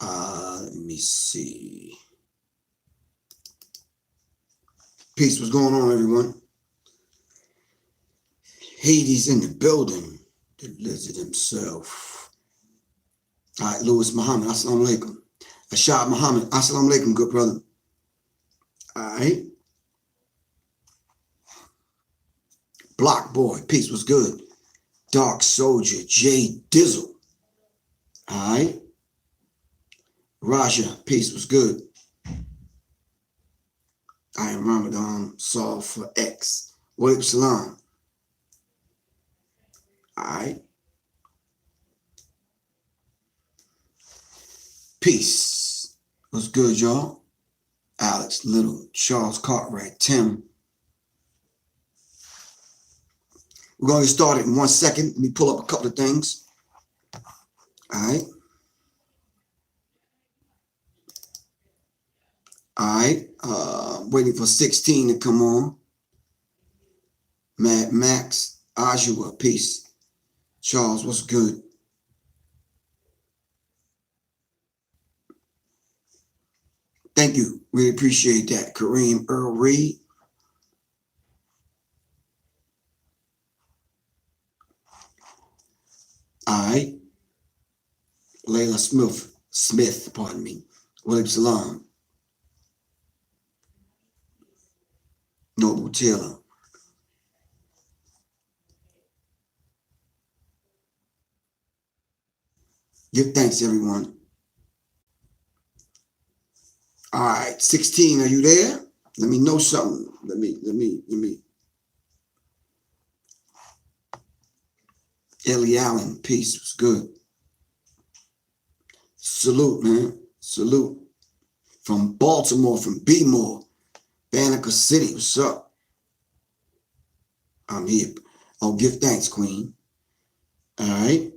Let me see. Peace. What's going on, everyone? Hades in the building. The lizard himself. All right, Louis Muhammad. Assalamu alaikum. Ashad Muhammad. Assalamu alaikum, good brother. All right. Block Boy. Peace. What's good? Dark Soldier. J Dizzle. All right. Raja. Peace. What's good? I am Ramadan. Solve for X. Walaikum salam. All right. Peace. What's good, y'all? Alex Little, Charles Cartwright, Tim. We're going to get started in 1 second. Let me pull up a couple of things. All right. All right. Waiting for 16 to come on. Mad Max, Ajua, peace. Charles, what's good? Thank you. Really appreciate that. Kareem Earl Reed. All right. Layla Smith, pardon me. Walaikum salam. Noble Taylor. Give thanks, everyone. All right, 16, are you there? Let me know something. Let me. Ellie Allen, peace, was good. Salute, man. Salute. From Baltimore, from B-More, Banneker City, what's up? I'm here. Oh, give thanks, Queen. All right.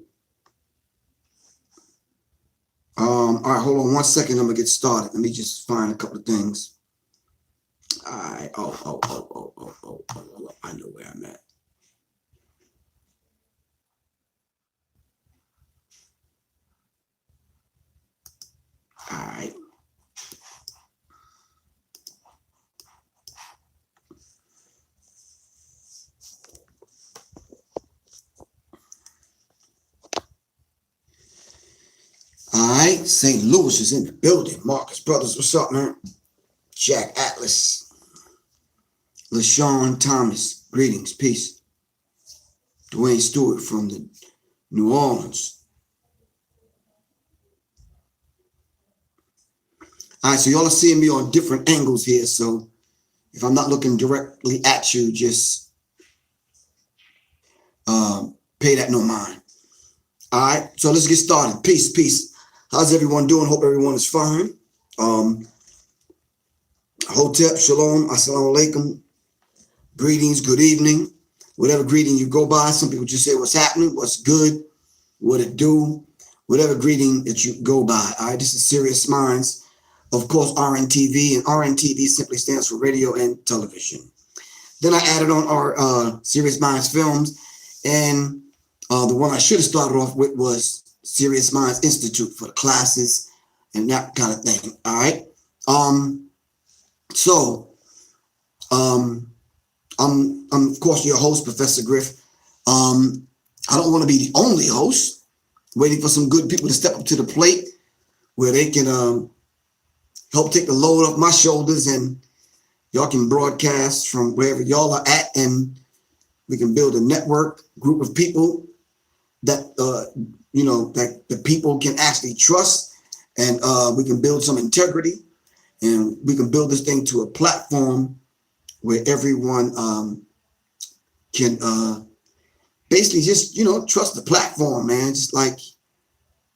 All right, hold on 1 second. I'm gonna get started. Let me just find a couple of things. All right. Oh. I know where I'm at. All right. All right, St. Louis is in the building. Marcus Brothers, what's up, man? Jack Atlas. LaShawn Thomas, greetings, peace. Dwayne Stewart from the New Orleans. All right, so y'all are seeing me on different angles here, so if I'm not looking directly at you, just pay that no mind. All right, so let's get started. Peace. How's everyone doing? Hope everyone is fine. Hotep, shalom, assalamu alaikum. Greetings, good evening. Whatever greeting you go by, some people just say what's happening, what's good, what it do, whatever greeting that you go by. All right, this is Sirius Mindz, of course, RNTV, and RNTV simply stands for radio and television. Then I added on our Sirius Mindz films, and the one I should have started off with was Sirius Mindz Institute for the classes and that kind of thing. All right. I'm of course your host, Professor Griff. I don't want to be the only host. Waiting for some good people to step up to the plate where they can help take the load off my shoulders, and y'all can broadcast from wherever y'all are at, and we can build a network group of people that that the people can actually trust, and we can build some integrity, and we can build this thing to a platform where everyone can basically just trust the platform, man. Just like,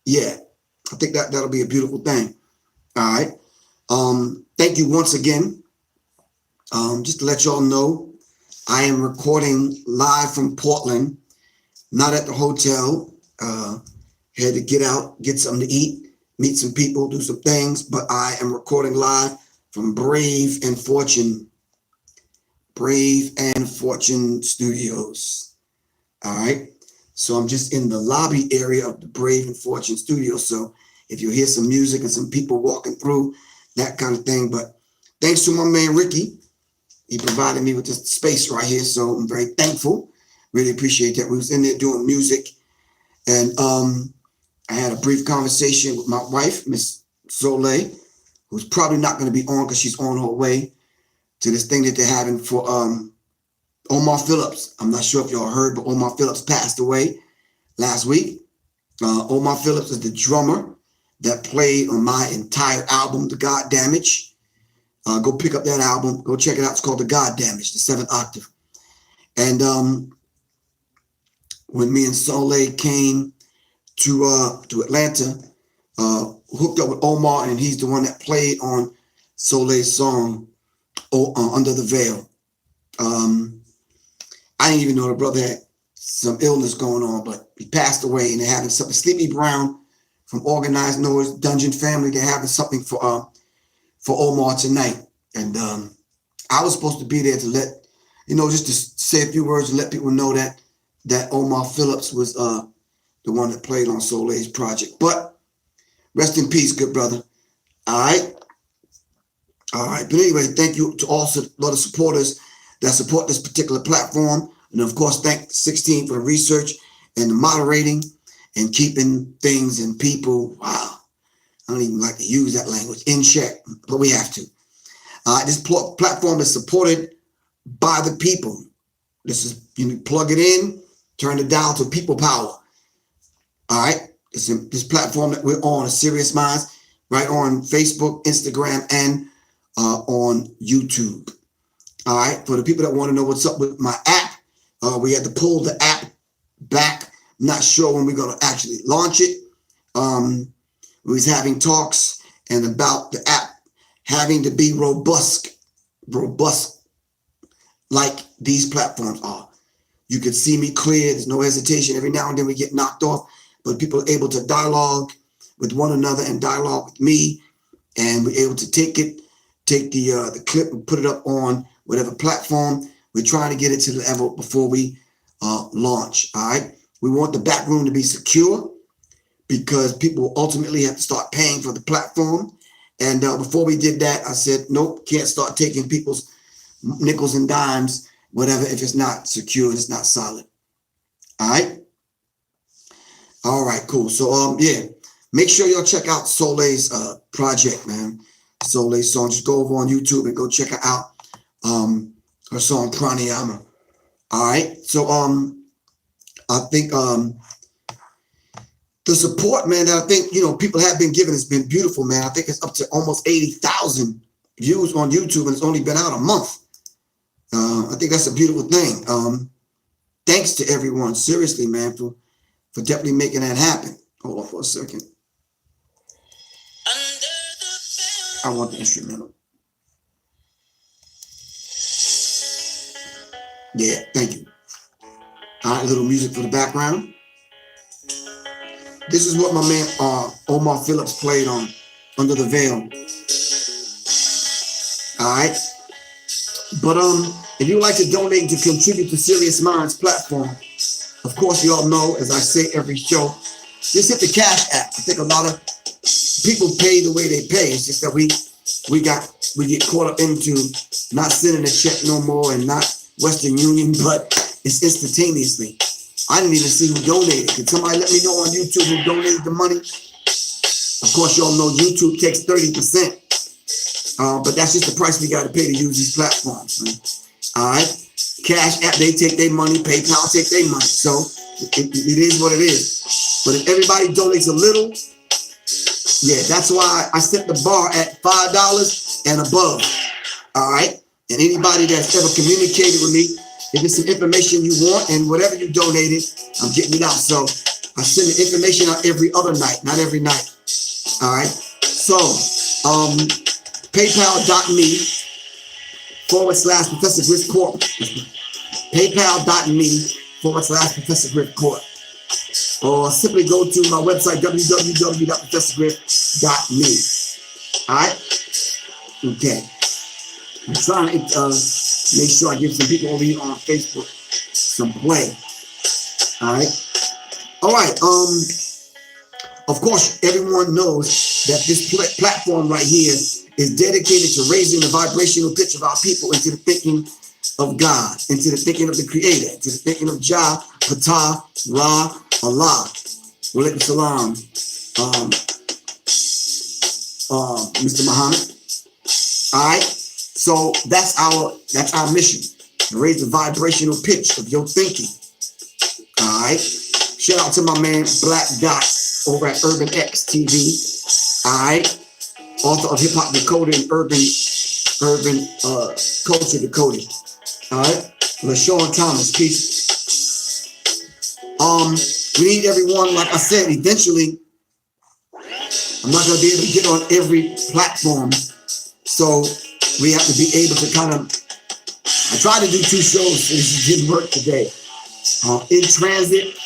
yeah, I think that'll be a beautiful thing. All right. Thank you once again. Just to let y'all know, I am recording live from Portland, not at the hotel. Had to get out, get something to eat, meet some people, do some things, but I am recording live from Brave and Fortune Brave and Fortune Studios. All right. So I'm just in the lobby area of the Brave and Fortune Studios. So if you hear some music and some people walking through, that kind of thing. But thanks to my man Ricky, he provided me with this space right here. So I'm very thankful. Really appreciate that. We was in there doing music. And I had a brief conversation with my wife, Miss Soleil, who's probably not going to be on because she's on her way to this thing that they're having for Omar Phillips. I'm not sure if y'all heard, but Omar Phillips passed away last week. Omar Phillips is the drummer that played on my entire album, The God Damage. Go pick up that album. Go check it out. It's called The God Damage, the 7th octave. And when me and Soleil came to Atlanta, hooked up with Omar, and he's the one that played on Soleil's song, Under the Veil. I didn't even know the brother had some illness going on, but he passed away, and they're having something. Sleepy Brown from Organized Noise, Dungeon Family, they're having something for Omar tonight. And I was supposed to be there to let, just to say a few words and let people know that Omar Phillips was the one that played on Soleil's project. But rest in peace, good brother. All right. But anyway, thank you to all a lot of supporters that support this particular platform. And of course, thank 16 for the research and the moderating and keeping things and people, wow, I don't even like to use that language, in check, but we have to. This platform is supported by the people. This is, you plug it in, turn it down to people power. All right. This platform that we're on is Sirius Mindz, right on Facebook, Instagram, and on YouTube. All right. For the people that want to know what's up with my app, we had to pull the app back. Not sure when we're going to actually launch it. We was having talks and about the app having to be robust like these platforms are. You can see me clear. There's no hesitation. Every now and then we get knocked off, but people are able to dialogue with one another and dialogue with me, and we're able to take the clip and put it up on whatever platform. We're trying to get it to the level before we launch. All right. We want the back room to be secure because people ultimately have to start paying for the platform. And before we did that, I said, nope, can't start taking people's nickels and dimes, whatever, if it's not secure, it's not solid. All right. All right, cool. So, yeah, make sure y'all check out Soleil's project, man. Soleil's song. Just go over on YouTube and go check her out. Her song Pranayama. All right. So, I think the support, man, that I think, people have been giving has been beautiful, man. I think it's up to almost 80,000 views on YouTube, and it's only been out a month. I think that's a beautiful thing. Thanks to everyone, seriously, man, for definitely making that happen. Hold on for a second. I want the instrumental. Yeah, thank you. All right, a little music for the background. This is what my man Omar Phillips played on Under the Veil. All right. But if you'd like to donate to contribute to Sirius Mindz platform, of course, you all know, as I say every show, just hit the Cash App. I think a lot of people pay the way they pay. It's just that we get caught up into not sending a check no more and not Western Union, but it's instantaneously. I didn't even see who donated. Can somebody let me know on YouTube who donated the money? Of course, y'all know YouTube takes 30%. But that's just the price we got to pay to use these platforms. Man. All right. Cash App, they take their money. PayPal take their money. So it is what it is. But if everybody donates a little, yeah, that's why I set the bar at $5 and above. All right. And anybody that's ever communicated with me, if it's some information you want and whatever you donated, I'm getting it out. So I send the information out every other night, not every night. All right. So PayPal.me/Professor Griff Court. PayPal.me/Professor Griff Court. Or simply go to my website, www.professorgriff.me. All right. Okay. I'm trying to Make sure I give some people over here on Facebook some play. All right. All right. Of course, everyone knows that this platform right here is dedicated to raising the vibrational pitch of our people into the thinking of God, into the thinking of the Creator, into the thinking of Jah, Ptah, Ra, Allah. Walaikum salam, Mr. Muhammad. All right. So that's our mission, to raise the vibrational pitch of your thinking. All right. Shout out to my man Black Dot over at Urban X TV. All right. Author of Hip Hop Decoded and Urban Culture Decoded. All right. LaShawn Thomas, peace. We need everyone, like I said, eventually. I'm not gonna be able to get on every platform, so we have to be able to kind of. I tried to do 2 shows, and it didn't work today. In transit.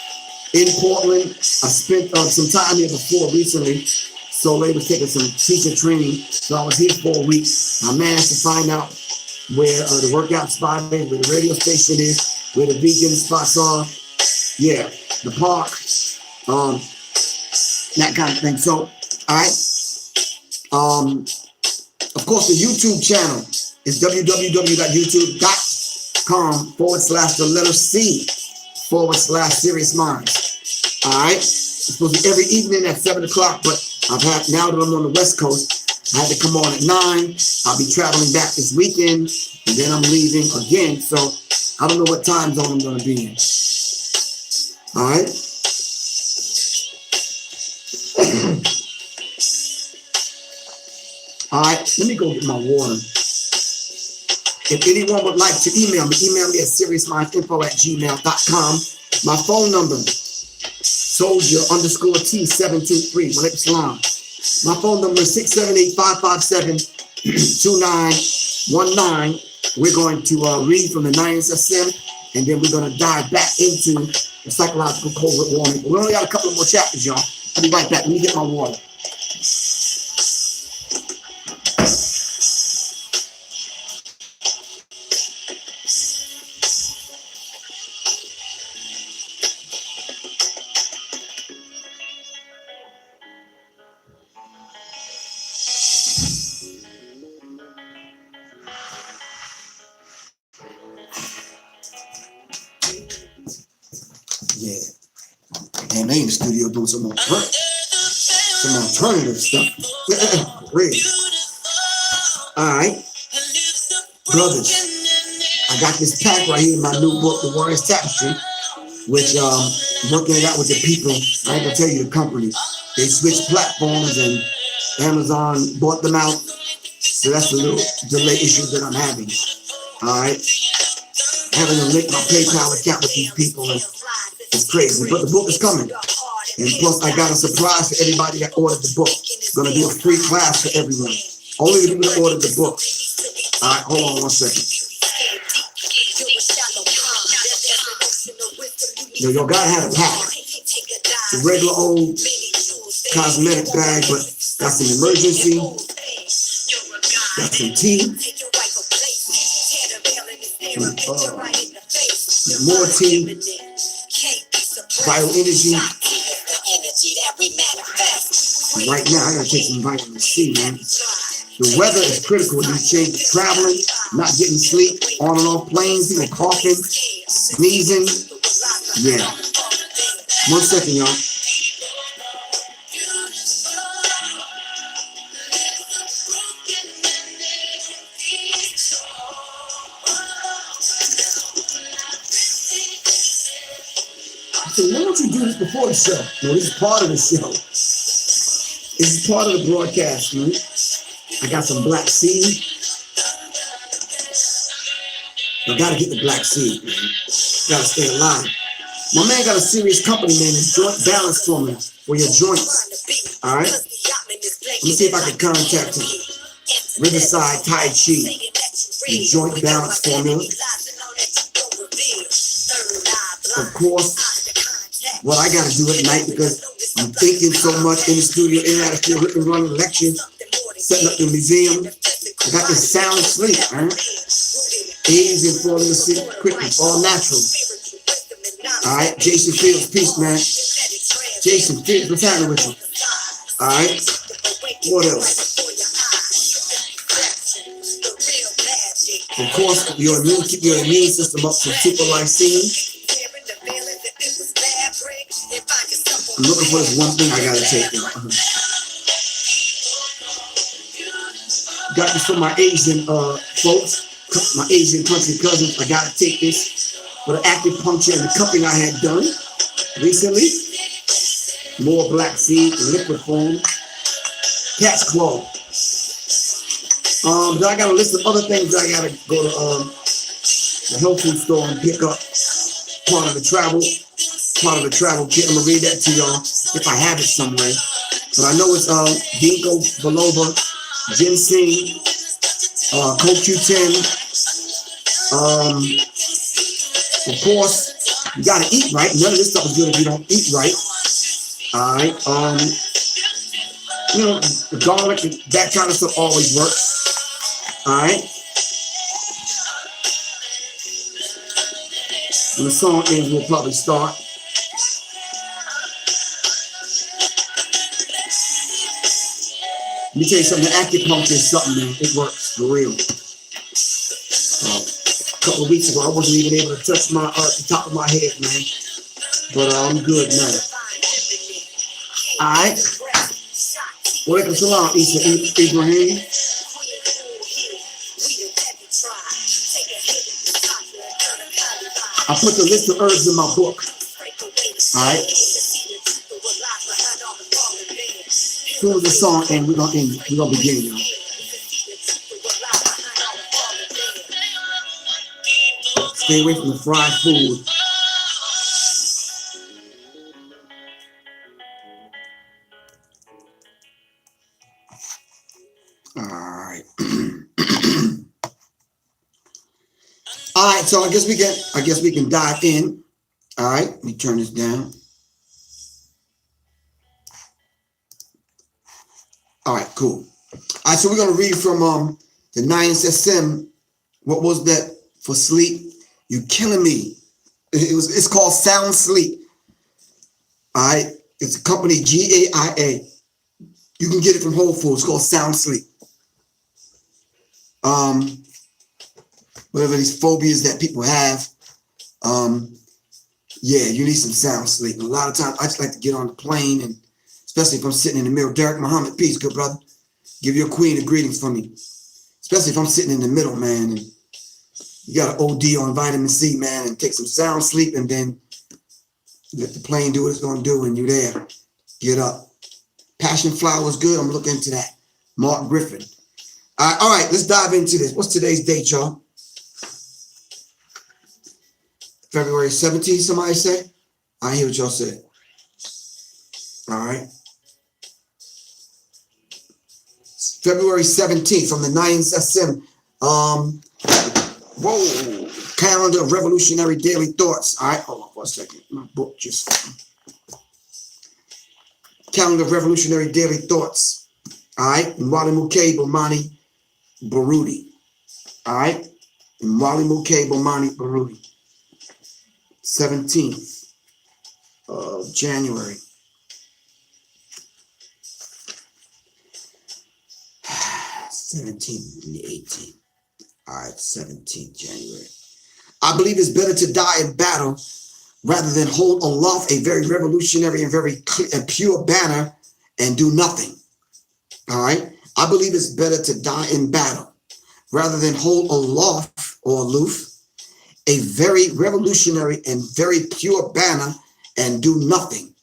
In Portland, I spent some time here before recently. So they was taking some teacher training. So I was here for a week. I managed to find out where the workout spot is, where the radio station is, where the vegan spots are. Yeah, the park, that kind of thing. So, all right. Of course, the YouTube channel is www.youtube.com/C/Sirius Mindz. All right, it's supposed to be every evening at 7 o'clock, but now that I'm on the West Coast, I had to come on at 9. I'll be traveling back this weekend, and then I'm leaving again. So I don't know what time zone I'm going to be in. All right. All right, let me go get my water. If anyone would like to email me at seriousmindsinfo@gmail.com. My phone number, soldier_T723. Walaikum salam. My phone number is 678-557-2919. We're going to read from the 9 SM, and then we're going to dive back into the psychological covert war. We only got a couple more chapters, y'all. I'll be right back. Let me get my water. Yeah. And they in the studio doing some alternative stuff. Great. All right. Brothers, I got this pack right here in my new book, The Warrior's Tapestry, which working it out with the people. I ain't gonna tell you the company. They switched platforms and Amazon bought them out. So that's a little delay issue that I'm having. All right. Having to link my PayPal account with these people is crazy, but the book is coming. And plus, I got a surprise for everybody that ordered the book. It's going to be a free class for everyone. Only the people that ordered the book. All right, hold on one second. Yo, gotta have a pack. It's a regular old cosmetic bag, but got some emergency. Got some tea. More tea. Bioenergy. Right now, I gotta take some vitamin C, man. The weather is critical. These changes, traveling, not getting sleep, on and off planes, even coughing, sneezing. Yeah. 1 second, y'all. So why don't you do this before the show? No, this is part of the show. This is part of the broadcast, man. I got some black seed. I gotta get the black seed, man. Gotta stay alive. My man got a serious company, man. It's Joint Balance Formula for your joints. All right? Let me see if I can contact him. Riverside Tai Chi. The Joint Balance Formula. Of course, what I gotta do at night because I'm thinking so much in the studio, in and out of still running lectures, setting up the museum. I got this sound sleep, man. Aging and falling asleep quickly, all natural. All right, Jason Fields, peace, man. Jason Fields, what's happening with you? All right, what else? Of course, your immune system up to super lysine. I'm looking for this one thing I gotta take now. Got this from my Asian folks, my Asian country cousins. I gotta take this for the acupuncture and the cupping I had done recently. More black seed, liquid form, cat's claw. Then I got a list of other things that I gotta go to the health food store and pick up. Part of the travel kit. I'm gonna read that to y'all if I have it somewhere. But I know it's ginkgo biloba, ginseng, CoQ10. Of course, you gotta eat right. None of this stuff is good if you don't eat right. All right. You know, the garlic, that kind of stuff always works. All right. When the song ends, we'll probably start. Let me tell you something, the acupuncture is something, man. It works, for real. A couple of weeks ago, I wasn't even able to touch my the top of my head, man. But I'm good now. All right. Walaikum salam, Ibrahim. I put the list of herbs in my book. All right. As soon as the song ends, we're gonna begin, y'all. Stay away from the fried food. All right. All right, so I guess we can dive in. All right, let me turn this down. All right, cool. All right, so we're gonna read from the 9SM. What was that for sleep? You killing me. It's called Sound Sleep. All right, it's a company GAIA. You can get it from Whole Foods. It's called Sound Sleep. Whatever these phobias that people have, yeah, you need some sound sleep. And a lot of times, I just like to get on the plane, and especially if I'm sitting in the middle. Derek Muhammad, peace, good brother. Give your queen a greetings for me. Especially if I'm sitting in the middle, man, and you got to OD on vitamin C, man, and take some sound sleep, and then let the plane do what it's going to do, and you're there. Get up. Passion flower is good. I'm looking into that. Mark Griffin. All right, let's dive into this. What's today's date, y'all? February 17th, somebody say? I hear what y'all said. All right. February 17th from the 9SM. Whoa. Calendar of Revolutionary Daily Thoughts. All right, hold on for a second. My book just... Calendar of Revolutionary Daily Thoughts. All right. Mwali Muke Bomani Baruti. All right. Mwali Muke Bomani Baruti. 17th of January. 17th and the 18th. All right, 17th January. I believe it's better to die in battle rather than hold aloft a very revolutionary and very pure banner and do nothing. All right. I believe it's better to die in battle rather than hold aloft or aloof a very revolutionary and very pure banner and do nothing.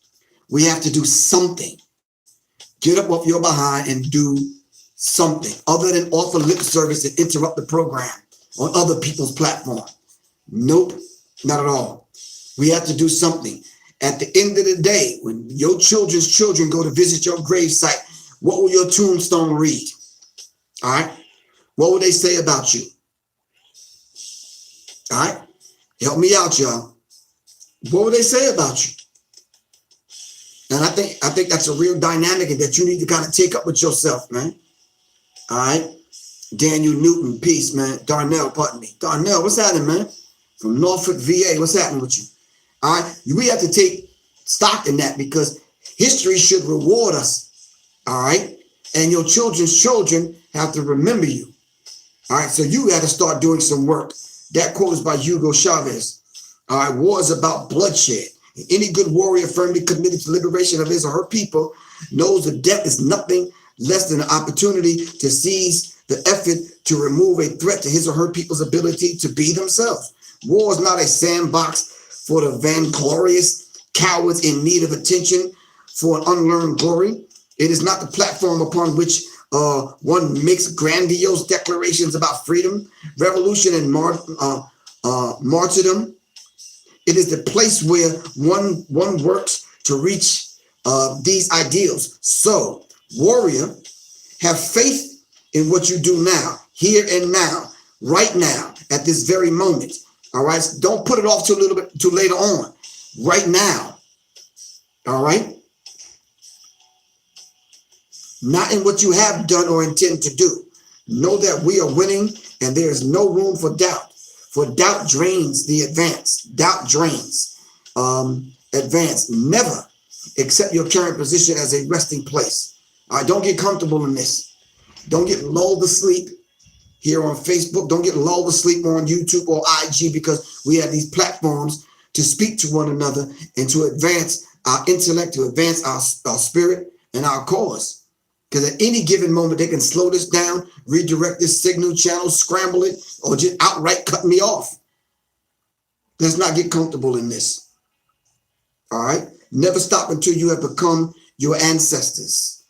We have to do something. Get up off your behind and do something other than offer lip service and interrupt the program on other people's platform. Nope, not at all. We have to do something. At the end of the day, when your children's children go to visit your gravesite, what will your tombstone read? All right? What will they say about you? All right? Help me out, y'all. What will they say about you? And I think that's a real dynamic that you need to kind of take up with yourself, man. All right? Daniel Newton, peace, man. Darnell, pardon me. Darnell, what's happening, man? From Norfolk, VA, what's happening with you? All right, we have to take stock in that because history should reward us. All right, and your children's children have to remember you. All right, so you got to start doing some work. That quote is by Hugo Chavez. All right, war is about bloodshed. Any good warrior firmly committed to liberation of his or her people knows that death is nothing less than an opportunity to seize the effort to remove a threat to his or her people's ability to be themselves. War is not a sandbox for the vainglorious cowards in need of attention for an unlearned glory. It is not the platform upon which one makes grandiose declarations about freedom, revolution, and martyrdom. It is the place where one works to reach these ideals. So, warrior, have faith in what you do now, here and now, right now, at this very moment. All right, don't put it off to a little bit too later on. Right now. All right. Not in what you have done or intend to do. Know that we are winning and there is no room for doubt. For doubt drains the advance. Doubt drains advance. Never accept your current position as a resting place. All right, don't get comfortable in this. Don't get lulled to sleep here on Facebook. Don't get lulled to sleep on YouTube or IG because we have these platforms to speak to one another and to advance our intellect, to advance our spirit and our cause. Because at any given moment, they can slow this down, redirect this signal channel, scramble it, or just outright cut me off. Let's not get comfortable in this. All right? Never stop until you have become your ancestors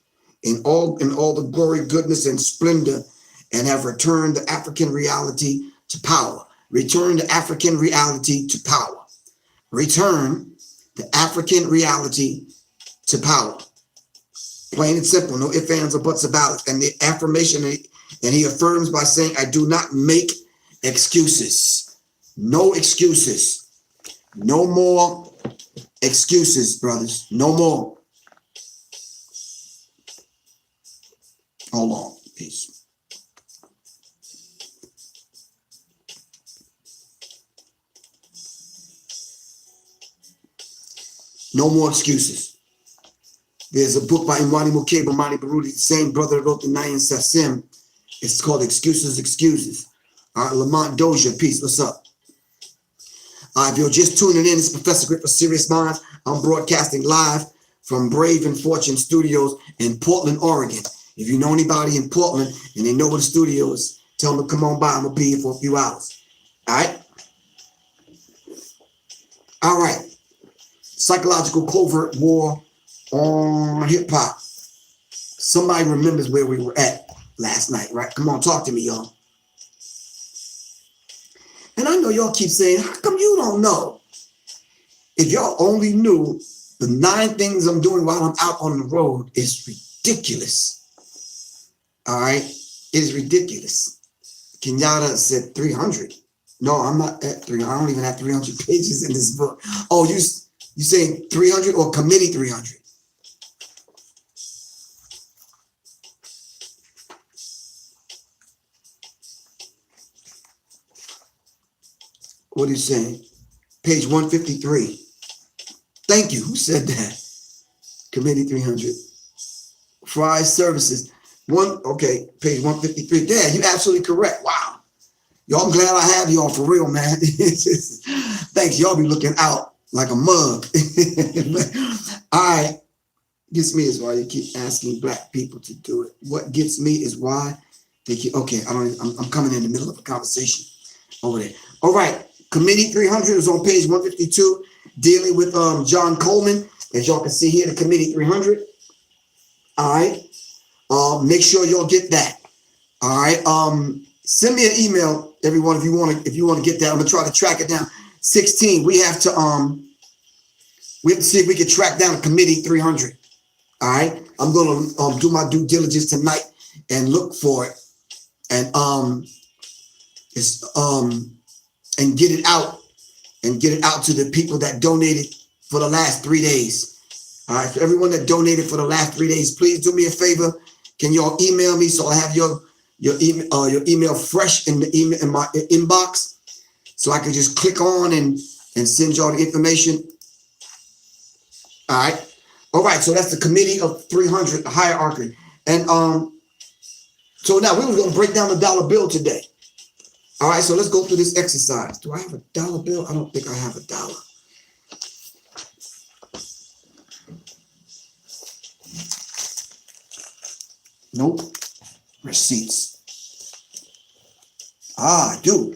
in all the glory, goodness, and splendor, and have returned the African reality to power. Return the African reality to power. Return the African reality to power. Plain and simple, no ifs, ands, or buts about it. And the affirmation, and he affirms by saying, I do not make excuses. No excuses. No more excuses, brothers. No more. Hold on. Peace. No more excuses. There's a book by Imwani Mukeba, Mani Baruti, the same brother that wrote the Nayan Sassim. It's called Excuses. All right, Lamont Dozier, peace. What's up? If you're just tuning in, it's Professor Griff for Sirius Mindz. I'm broadcasting live from Brave and Fortune Studios in Portland, Oregon. If you know anybody in Portland and they know where the studio is, tell them to come on by. I'm going to be here for a few hours. All right? All right. Psychological covert war on hip hop. Somebody remembers where we were at last night, right? Come on, talk to me, y'all. And I know y'all keep saying, how come you don't know? If y'all only knew the 9 things I'm doing while I'm out on the road is ridiculous. All right? It is ridiculous. Kenyatta said 300. No, I'm not at 300. I don't even have 300 pages in this book. Oh, you saying 300 or committee 300? What are you saying? Page 153. Thank you. Who said that? Committee 300. Fry services. Okay, page 153. Dad, you're absolutely correct. Wow. Y'all, I'm glad I have y'all for real, man. Thanks. Y'all be looking out like a mug. All right. Gets me is why you keep asking black people to do it. What gets me is why they keep, okay, I'm coming in the middle of a conversation over there. All right. Committee 300 is on page 152, dealing with John Coleman. As y'all can see here, the Committee 300. All right. Make sure y'all get that. All right. Send me an email, everyone, if you want to get that. I'm gonna try to track it down. 16. We have to see if we can track down Committee 300. All right. I'm gonna do my due diligence tonight and look for it, and and get it out to the people that donated for the last 3 days. All right, for everyone that donated for the last 3 days, please do me a favor. Can y'all email me so I have your your email fresh in the email in my inbox, so I can just click on and send y'all the information. All right. So that's the committee of 300, the hierarchy, and so now we were going to break down the dollar bill today. All right, so let's go through this exercise. Do I have a dollar bill? I don't think I have a dollar. Nope. Receipts. I do.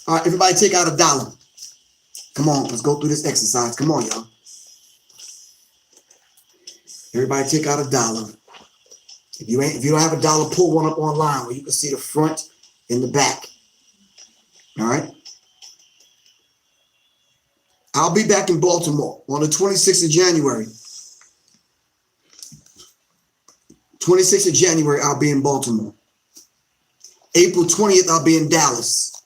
All right, everybody take out a dollar. Come on, let's go through this exercise. Come on, y'all. Everybody take out a dollar. If you don't have a dollar, pull one up online where you can see the front and the back. All right. I'll be back in Baltimore on the 26th of January. 26th of January, I'll be in Baltimore. April 20th, I'll be in Dallas.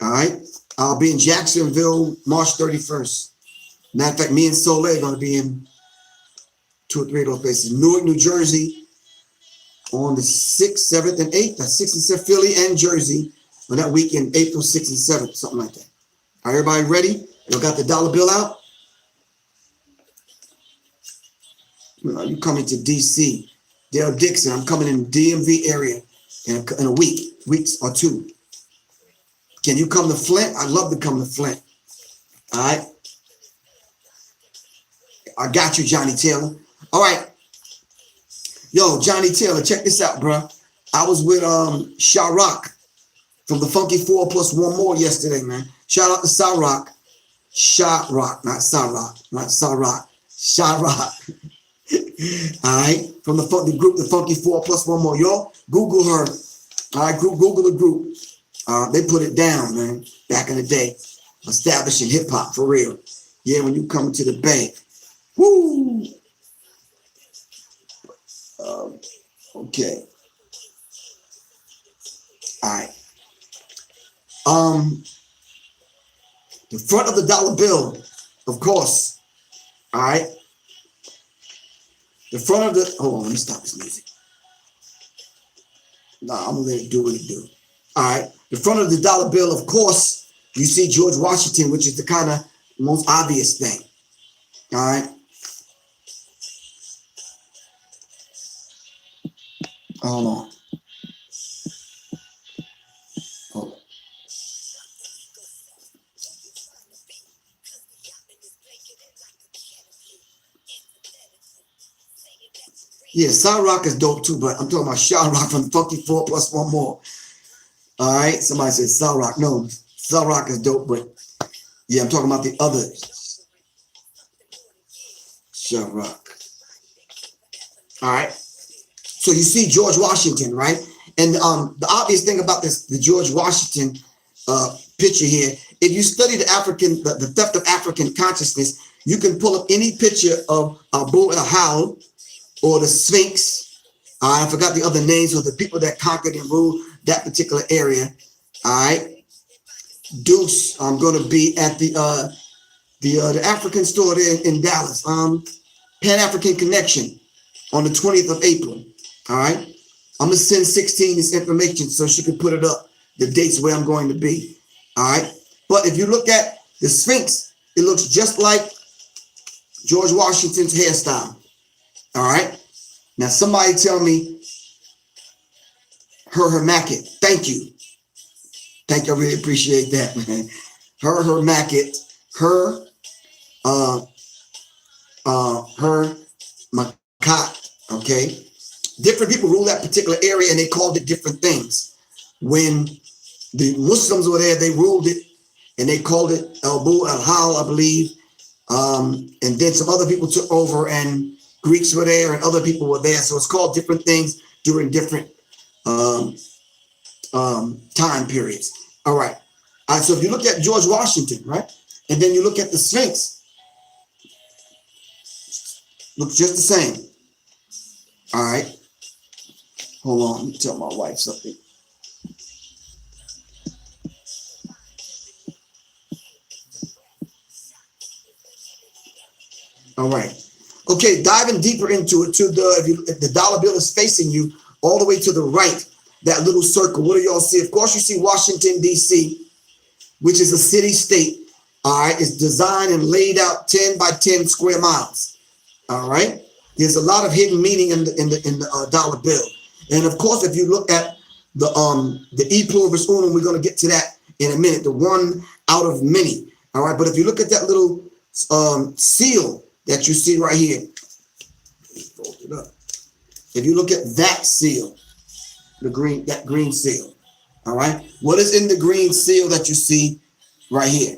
All right. I'll be in Jacksonville March 31st. Matter of fact, me and Soleil are going to be in 2 or 3 of those places. Newark, New Jersey on the 6th, 7th, and 8th. That's 6th and 7th, Philly and Jersey on that weekend, April 6th and 7th, something like that. All right, everybody ready? You got the dollar bill out? You coming to D.C. Dale Dixon, I'm coming in the DMV area in a weeks or 2. Can you come to Flint? I'd love to come to Flint. All right. I got you, Johnny Taylor. All right. Yo, Johnny Taylor, check this out, bro. I was with Sha Rock from the Funky 4 plus one more yesterday, man. Shout out to Sha Rock. Sha Rock, not Sa Rock, not Sa Rock. Sha Rock. All right. From the group, the Funky 4 plus one more. Yo, Google her. All right, Google the group. They put it down, man, back in the day. Establishing hip hop for real. Yeah, when you come to the Bay. Woo! Okay. All right. The front of the dollar bill, of course. All right. The front of the, hold on, let me stop this music. Nah, I'm gonna let it do what it do. All right. The front of the dollar bill, of course, you see George Washington, which is the kind of most obvious thing. All right. Hold on. Hold on. Yeah, Sa Rock is dope too, but I'm talking about Sha Rock from Funky 4 plus one more. All right. Somebody said Sa Rock. No, Sa Rock is dope, but yeah, I'm talking about the others. Sha Rock. All right. So you see George Washington, right? And the obvious thing about this, the George Washington picture here, if you study the theft of African consciousness, you can pull up any picture of Abu al-Hal or the Sphinx. I forgot the other names of the people that conquered and ruled that particular area. All right. Deuce, I'm going to be at the African store there in Dallas. Pan-African Connection on the 20th of April. All right. I'm going to send 16 this information so she can put it up, the dates where I'm going to be. All right. But if you look at the Sphinx, it looks just like George Washington's hairstyle. All right. Now, somebody tell me her Macket. Thank you. Thank you. I really appreciate that, man. Her Macket. Her Makat. Okay. Different people rule that particular area and they called it different things. When the Muslims were there, they ruled it and they called it Abu al-Hal, I believe. And then some other people took over and Greeks were there and other people were there. So it's called different things during different time periods. All right. So if you look at George Washington, right? And then you look at the Sphinx, looks just the same. All right. Hold on, let me tell my wife something. All right. Okay, diving deeper into it, if the dollar bill is facing you all the way to the right, that little circle, what do y'all see? Of course, you see Washington, D.C., which is a city state. All right, it's designed and laid out 10 by 10 square miles. All right, there's a lot of hidden meaning in the dollar bill, and of course, if you look at the e pluribus unum, we're going to get to that in a minute. The one out of many. All right, but if you look at that little seal that you see right here, fold it up. If you look at that seal, that green seal, all right, what is in the green seal that you see right here?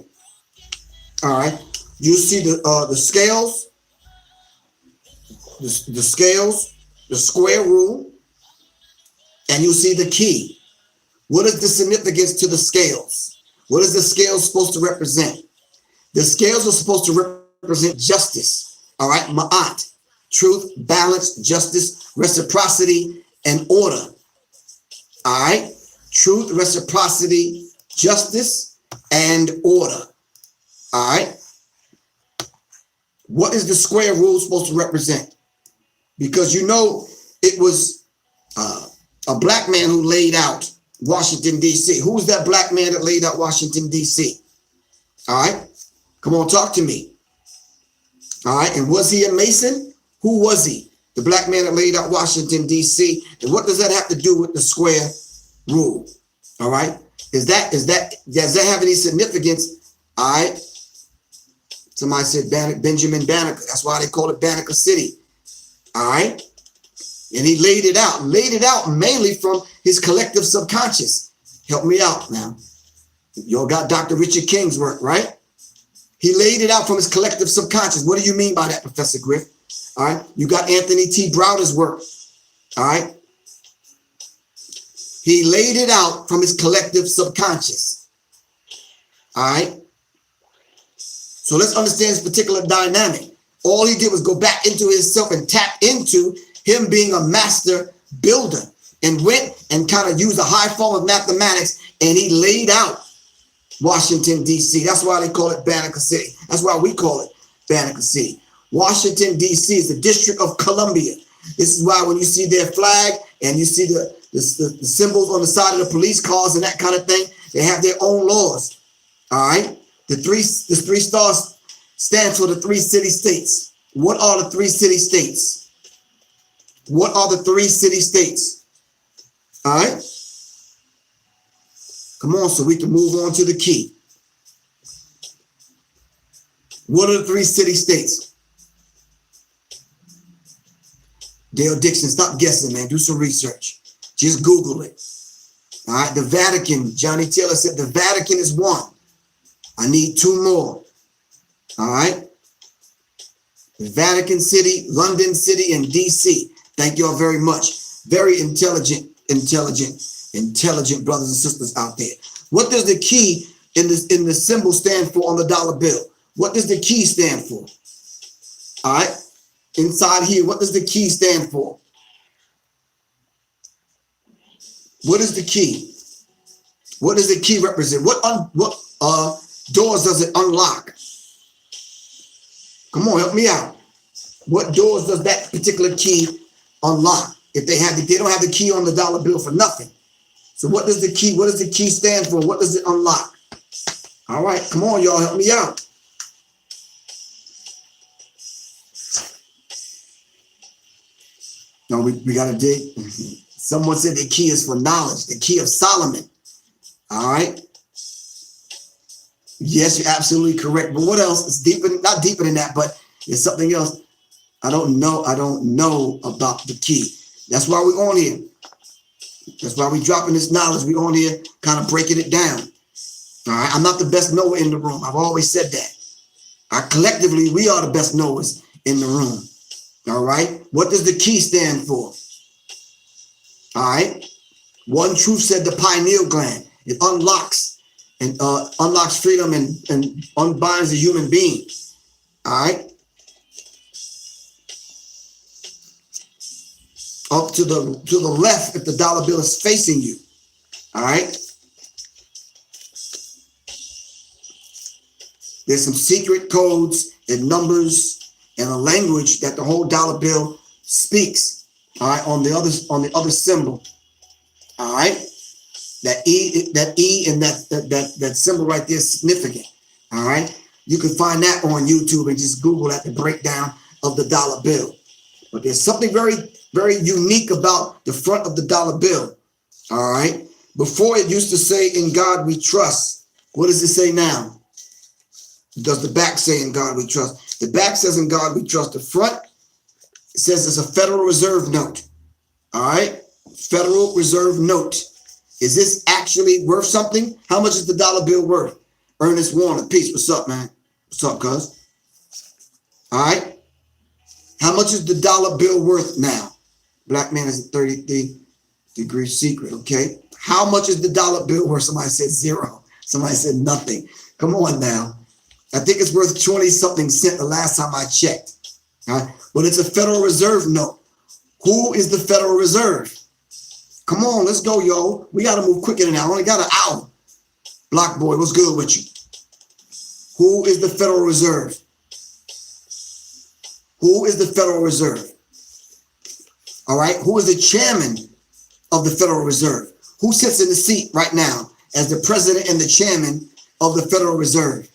All right, you see the scales, the scales, the square rule, and you see the key. What is the significance to the scales? What is the scales supposed to represent? The scales are supposed to represent justice, all right, ma'at, truth, balance, justice, reciprocity, and order, all right, truth, reciprocity, justice, and order, all right. What is the square rule supposed to represent? Because you know it was a black man who laid out Washington, D.C. Who was that black man that laid out Washington, D.C.? All right, come on, talk to me. All right, and was he a Mason? Who was he? The black man that laid out Washington, D.C. And what does that have to do with the square rule? All right, does that have any significance? All right, somebody said Benjamin Banneker. That's why they call it Banneker City. All right, and he laid it out mainly from his collective subconscious. Help me out now. Y'all got Dr. Richard King's work, right? He laid it out from his collective subconscious. What do you mean by that, Professor Griff? All right. You got Anthony T. Browder's work. All right. He laid it out from his collective subconscious. All right. So let's understand this particular dynamic. All he did was go back into himself and tap into him being a master builder, and went and kind of used a high form of mathematics, and he laid out Washington, D.C. That's why they call it Banneker City. That's why we call it Banneker City. Washington, D.C. is the District of Columbia. This is why when you see their flag and you see the symbols on the side of the police cars and that kind of thing, they have their own laws. All right. The three stars stands for the three city states. What are the three city states? What are the three city states? All right. Come on, so we can move on to the key. What are the three city states? Dale Dixon, stop guessing, man. Do some research. Just Google it. All right. The Vatican. Johnny Taylor said the Vatican is one. I need two more. All right. The Vatican City, London City, and DC. Thank you all very much. Very intelligent brothers and sisters out there. What does the key in the symbol stand for on the dollar bill? What does the key stand for? All right. Inside here, what does the key stand for? What is the key? What does the key represent? What doors does it unlock? Come on, help me out. What doors does that particular key unlock? If they don't have the key on the dollar bill for nothing. So what does the key stand for? What does it unlock? All right, come on, y'all, help me out. No, we got to dig. Someone said the key is for knowledge, the key of Solomon. All right. Yes, you're absolutely correct. But what else? It's deeper, not deeper than that, but it's something else. I don't know about the key. That's why we're on here. That's why we're dropping this knowledge. We're on here kind of breaking it down. All right. I'm not the best knower in the room. I've always said that. Collectively, we are the best knowers in the room. All right. What does the key stand for? All right. One Truth said the pineal gland. It unlocks freedom and unbinds the human being. All right. Up to the left if the dollar bill is facing you. All right. There's some secret codes and numbers and a language that the whole dollar bill speaks. All right, on the other symbol. All right, that E and that symbol right there is significant. All right, you can find that on YouTube and just Google that, the breakdown of the dollar bill. But there's something very, very unique about the front of the dollar bill. All right, before it used to say "In God We Trust." What does it say now? Does the back say "In God We Trust"? The back says "In God We Trust." The front, it says it's a Federal Reserve note. All right, Federal Reserve note. Is this actually worth something? How much is the dollar bill worth? Ernest Warner, peace. What's up, man? What's up, cuz? All right. How much is the dollar bill worth now? Black man is a 33-degree secret. Okay. How much is the dollar bill worth? Somebody said zero. Somebody said nothing. Come on now. I think it's worth 20-something cents the last time I checked. All right. But it's a Federal Reserve note. Who is the Federal Reserve? Come on, let's go, yo. We got to move quicker than that. I only got an hour. Block boy, what's good with you? Who is the Federal Reserve? Who is the Federal Reserve? All right. Who is the chairman of the Federal Reserve? Who sits in the seat right now as the president and the chairman of the Federal Reserve?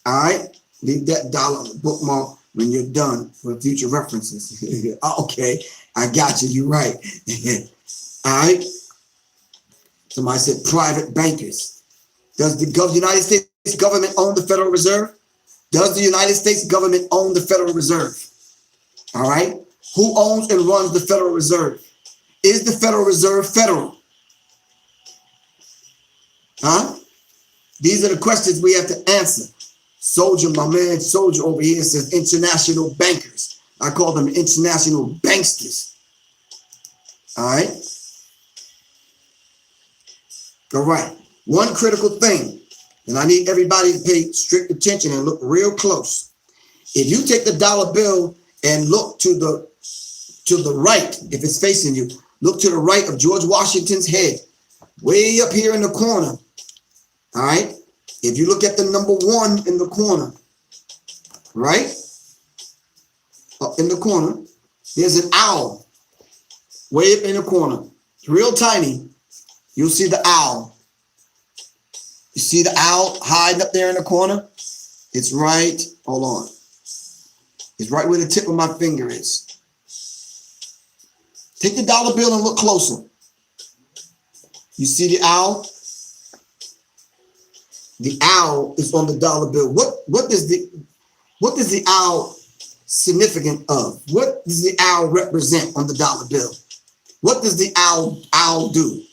All right. Leave that dollar on the bookmark when you're done for future references. Okay. I got you. You're right. All right. Somebody said private bankers. Does the United States government own the Federal Reserve? Does the United States government own the Federal Reserve? All right. Who owns and runs the Federal Reserve? Is the Federal Reserve federal? Huh? These are the questions we have to answer. Soldier, my man, Soldier over here says international bankers. I call them international banksters. All right. All right. One critical thing, and I need everybody to pay strict attention and look real close. If you take the dollar bill and look to the right, if it's facing you, look to the right of George Washington's head, way up here in the corner. All right. If you look at the number 1 in the corner, right? Up in the corner, there's an owl way up in the corner. It's real tiny. You'll see the owl. You see the owl hiding up there in the corner? It's right, hold on. It's right where the tip of my finger is. Take the dollar bill and look closer. You see the owl? The owl is on the dollar bill. What is the owl significant of? What does the owl represent on the dollar bill? What does the owl do?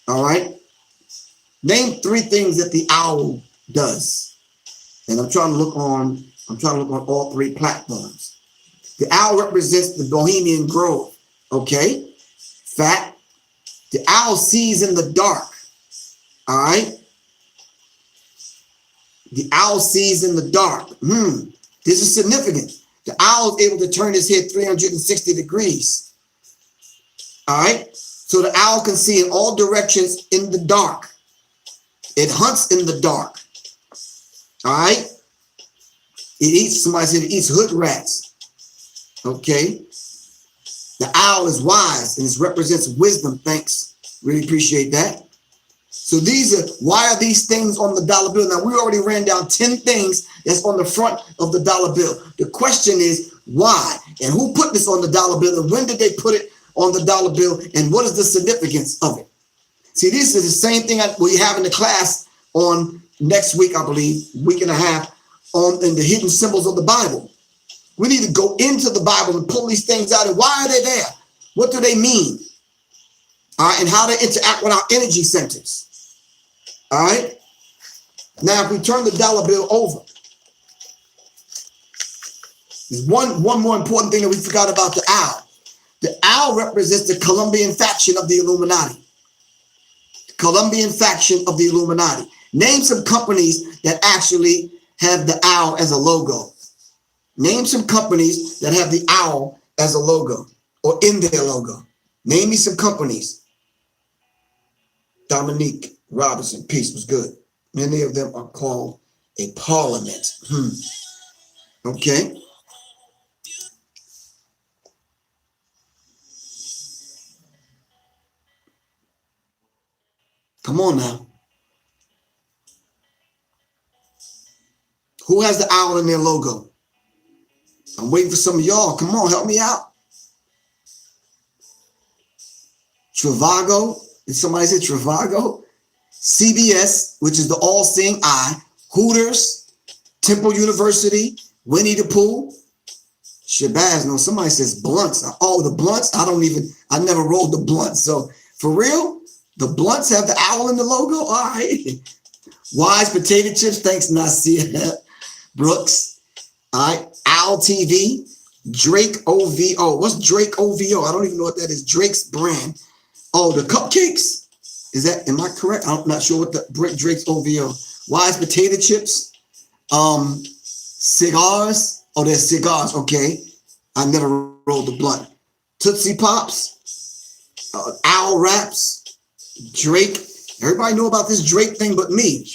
All right. Name 3 things that the owl does. And I'm trying to look on all 3 platforms. The owl represents the Bohemian Grove. Okay. Fact. The owl sees in the dark. All right. The owl sees in the dark. This is significant. The owl is able to turn his head 360 degrees. All right. So the owl can see in all directions in the dark. It hunts in the dark. All right. Somebody said it eats hood rats. Okay. The owl is wise and it represents wisdom. Thanks. Really appreciate that. So why are these things on the dollar bill? Now, we already ran down 10 things that's on the front of the dollar bill. The question is why and who put this on the dollar bill and when did they put it on the dollar bill and what is the significance of it? See, this is the same thing we have in the class on next week, I believe, week and a half, in the hidden symbols of the Bible. We need to go into the Bible and pull these things out. And why are they there? What do they mean? All right, and how they interact with our energy centers. All right. Now, if we turn the dollar bill over, there's one more important thing that we forgot about the owl. The owl represents the Colombian faction of the Illuminati. Colombian faction of the Illuminati. Name some companies that actually have the owl as a logo. Name some companies that have the owl as a logo or in their logo. Name me some companies. Dominique Robinson, peace was good. Many of them are called a parliament. Okay. Come on now. Who has the owl in their logo? I'm waiting for some of y'all. Come on, help me out. Travago. Did somebody say Travago? CBS, which is the all-seeing eye. Hooters. Temple University. Winnie the Pooh. Shabazz. No, somebody says Blunts. Oh, the Blunts? I never rolled the Blunts. So, for real? The Blunts have the owl in the logo? All right. Wise Potato Chips. Thanks, Nasir Brooks. All right. Owl TV. Drake OVO. What's Drake OVO? I don't even know what that is. Drake's brand. Oh, the cupcakes? Am I correct? I'm not sure what the Drake's OVO. Wise Potato Chips. Cigars. Oh, there's cigars. Okay. I never rolled the blunt. Tootsie Pops. Owl Wraps. Drake. Everybody know about this Drake thing but me.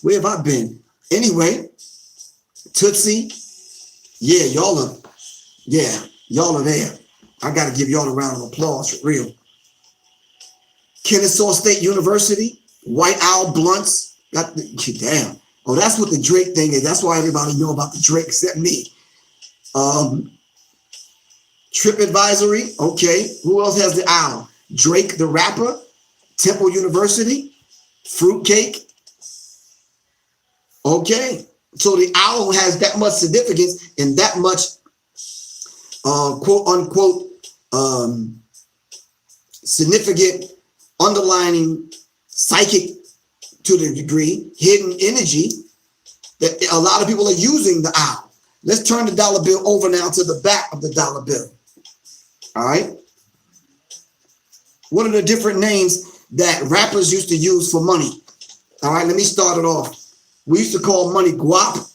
Where have I been? Anyway. Tootsie. Yeah, y'all are there. I got to give y'all a round of applause for real. Kennesaw State University, White Owl Blunts. Damn. Oh, that's what the Drake thing is. That's why everybody know about the Drake except me. Trip Advisory. Okay. Who else has the owl? Drake the rapper. Temple University. Fruitcake. Okay. So the owl has that much significance and that much quote unquote significant underlining psychic to the degree, hidden energy that a lot of people are using the owl. Let's turn the dollar bill over now to the back of the dollar bill. All right. What are the different names that rappers used to use for money? All right, let me start it off. We used to call money guap,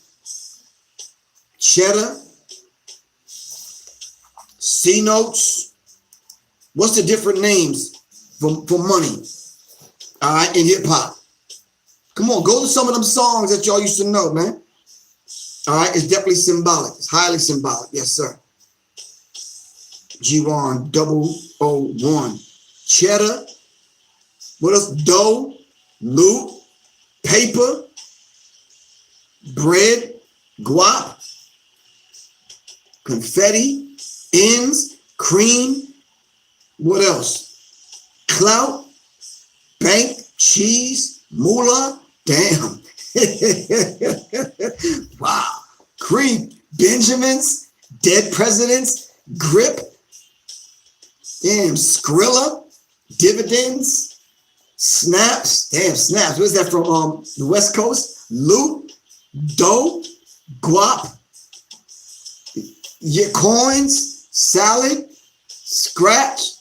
cheddar, C notes. What's the different names for money? All right, in hip hop. Come on, go to some of them songs that y'all used to know, man. All right, it's definitely symbolic. It's highly symbolic. Yes, sir. G1 001. Cheddar. What else? Dough, loot, paper, bread, guap, confetti, ends, cream. What else? Clout, bank, cheese, moolah. Damn. Wow. Cream, Benjamins, dead presidents, grip. Damn, Skrilla, dividends, snaps. Damn, snaps. Where's that from? The West Coast? Loot, dough, guap, your coins, salad, scratch,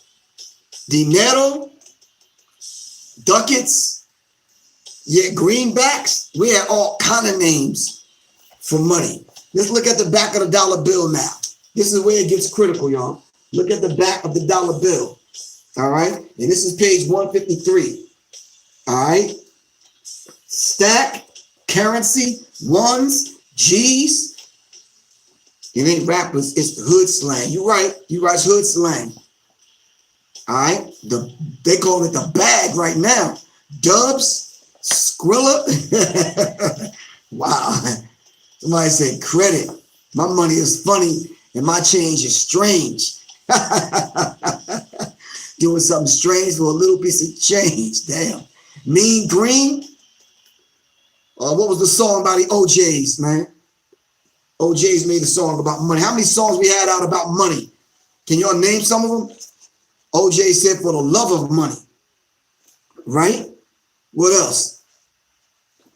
dinero, ducats, yeah, greenbacks. We had all kind of names for money. Let's look at the back of the dollar bill now. This is where it gets critical, y'all. Look at the back of the dollar bill. All right. And this is page 153. All right. Stack, currency, ones, G's. It ain't rappers, it's the hood slang. You right. You right, it's hood slang. All right. They call it the bag right now. Dubs, Skrilla. Wow. Somebody said credit. My money is funny and my change is strange. Doing something strange for a little piece of change. Damn. Mean Green. What was the song by the OJs, man? OJs made a song about money. How many songs we had out about money? Can y'all name some of them? OJ said for the love of money. Right? What else?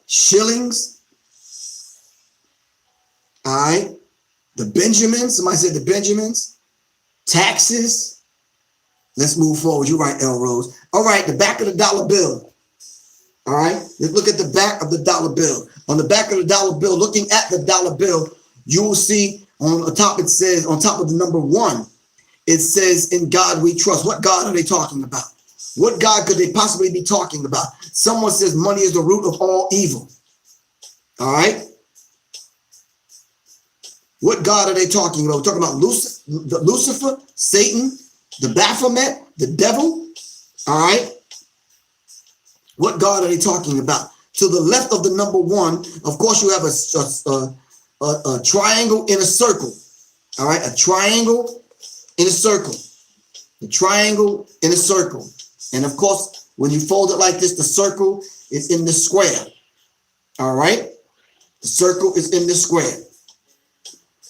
Shillings. All right. The Benjamins. Somebody said the Benjamins. Taxes. Let's move forward. You're right, L. Rose. All right, the back of the dollar bill. All right, let's look at the back of the dollar bill. On the back of the dollar bill, looking at the dollar bill, you will see on the top, it says, on top of the number 1, it says, in God we trust. What God are they talking about? What God could they possibly be talking about? Someone says money is the root of all evil. All right. What God are they talking about? We're talking about Lucifer, Satan, the Baphomet, the devil. All right. What God are they talking about? To the left of the number 1, of course, you have a triangle in a circle. All right, a triangle in a circle. The triangle in a circle. And of course, when you fold it like this, the circle is in the square. All right, the circle is in the square.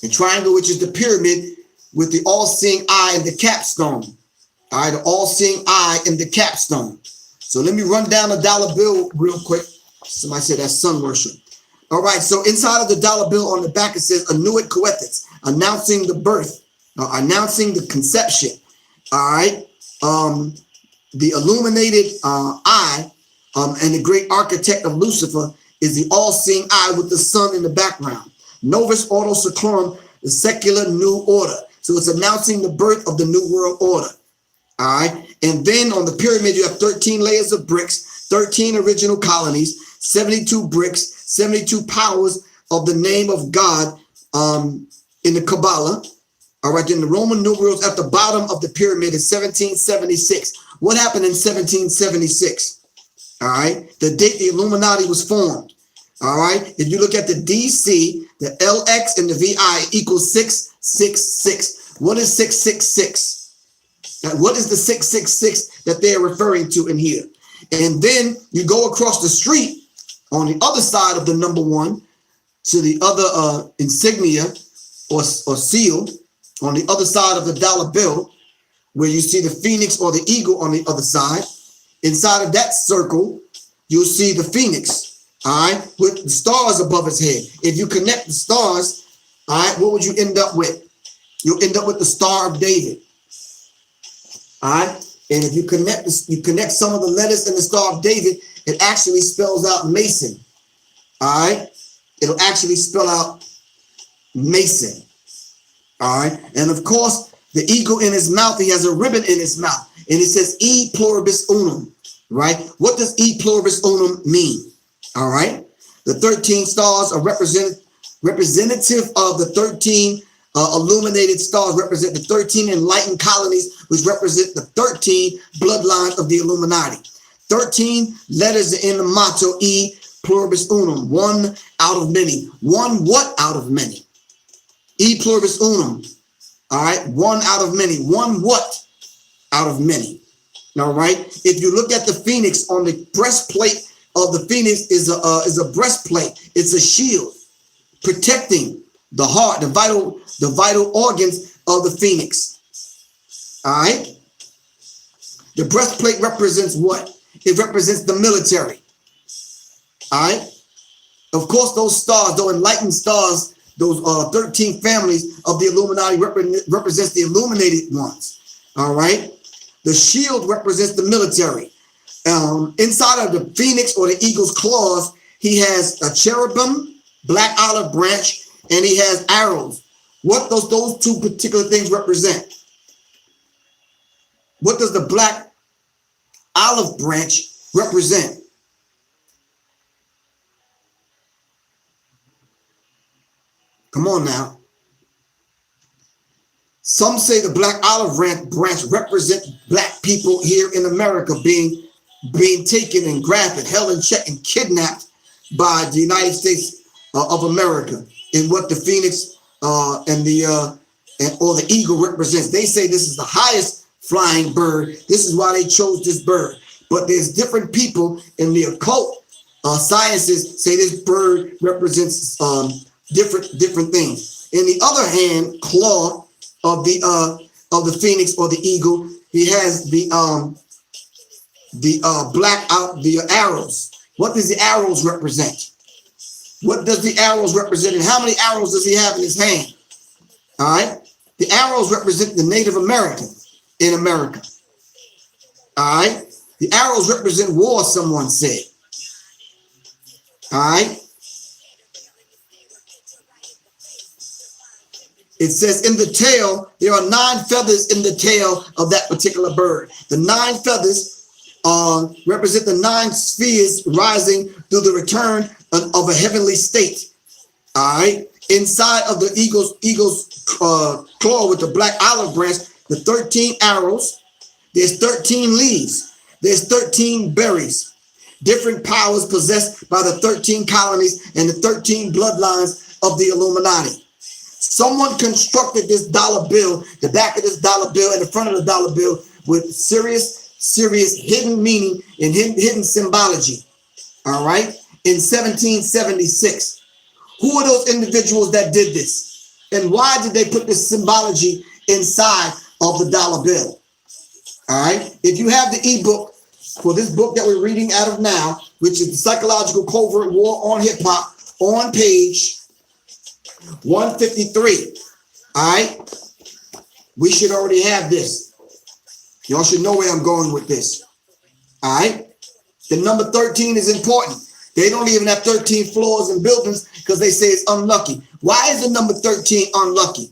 The triangle, which is the pyramid, with the all-seeing eye and the capstone. All right, the all-seeing eye and the capstone. So let me run down the dollar bill real quick. Somebody said that's sun worship. All right, so inside of the dollar bill on the back, it says Anuit Coethus, announcing the birth, announcing the conception. All right, the illuminated eye and the great architect of Lucifer is the all-seeing eye with the sun in the background. Novus Ordo Seclorum, the secular new order. So it's announcing the birth of the new world order. All right. And then on the pyramid, you have 13 layers of bricks, 13 original colonies, 72 bricks, 72 powers of the name of God in the Kabbalah. All right. Then the Roman numerals at the bottom of the pyramid is 1776. What happened in 1776? All right. The date the Illuminati was formed. All right. If you look at the DC, the LX and the VI equals 666. What is 666? Now, what is the 666 that they're referring to in here? And then you go across the street on the other side of the number 1 to the other insignia or seal on the other side of the dollar bill, where you see the phoenix or the eagle on the other side. Inside of that circle, you'll see the phoenix, all right, with the stars above its head. If you connect the stars, all right, what would you end up with? You'll end up with the Star of David. All right, and if you connect this, you connect some of the letters in the Star of David, it actually spells out Mason. All right, it'll actually spell out Mason. All right, and of course, the eagle in his mouth, he has a ribbon in his mouth, and it says E pluribus unum. Right? What does E pluribus unum mean? All right, the 13 stars are representative of the 13 illuminated stars, represent the 13 enlightened colonies, which represent the 13 bloodlines of the Illuminati. 13 letters in the motto, E pluribus unum, one out of many. One what out of many? E pluribus unum. All right, one out of many. One what out of many? All right. If you look at the phoenix, on the breastplate of the phoenix is a breastplate. It's a shield protecting the heart, the vital organs of the phoenix. All right. The breastplate represents what? It represents the military. All right. Of course, those stars, those enlightened stars, those 13 families of the Illuminati represents the illuminated ones. All right. The shield represents the military. Inside of the phoenix or the eagle's claws, he has a cherubim, black olive branch, and he has arrows. What does those two particular things represent? What does the black olive branch represent? Come on now. Some say the black olive branch represent black people here in America being taken and grabbed and held in check and kidnapped by the United States of America. And what the phoenix or the eagle represents. They say this is the highest flying bird. This is why they chose this bird. But there's different people in the occult sciences say this bird represents different things. In the other hand, claw of the phoenix or the eagle, he has the arrows. What does the arrows represent? What does the arrows represent, and how many arrows does he have in his hand? All right, the arrows represent the Native American in America. All right, the arrows represent war, someone said. All right. It says in the tail, there are 9 feathers in the tail of that particular bird. The 9 feathers represent the 9 spheres rising through the return of a heavenly state. All right. Inside of the eagle's claw with the black olive branch, the 13 arrows, there's 13 leaves, there's 13 berries, different powers possessed by the 13 colonies and the 13 bloodlines of the Illuminati. Someone constructed this dollar bill, the back of this dollar bill and the front of the dollar bill, with serious hidden meaning and hidden symbology. All right, in 1776. Who are those individuals that did this? And why did they put this symbology inside of the dollar bill? All right, if you have the ebook for this book that we're reading out of now, which is the Psychological Covert War on Hip Hop, on page 153. All right, we should already have this. Y'all should know where I'm going with this. All right, the number 13 is important. They don't even have 13 floors and buildings because they say it's unlucky. Why is the number 13 unlucky?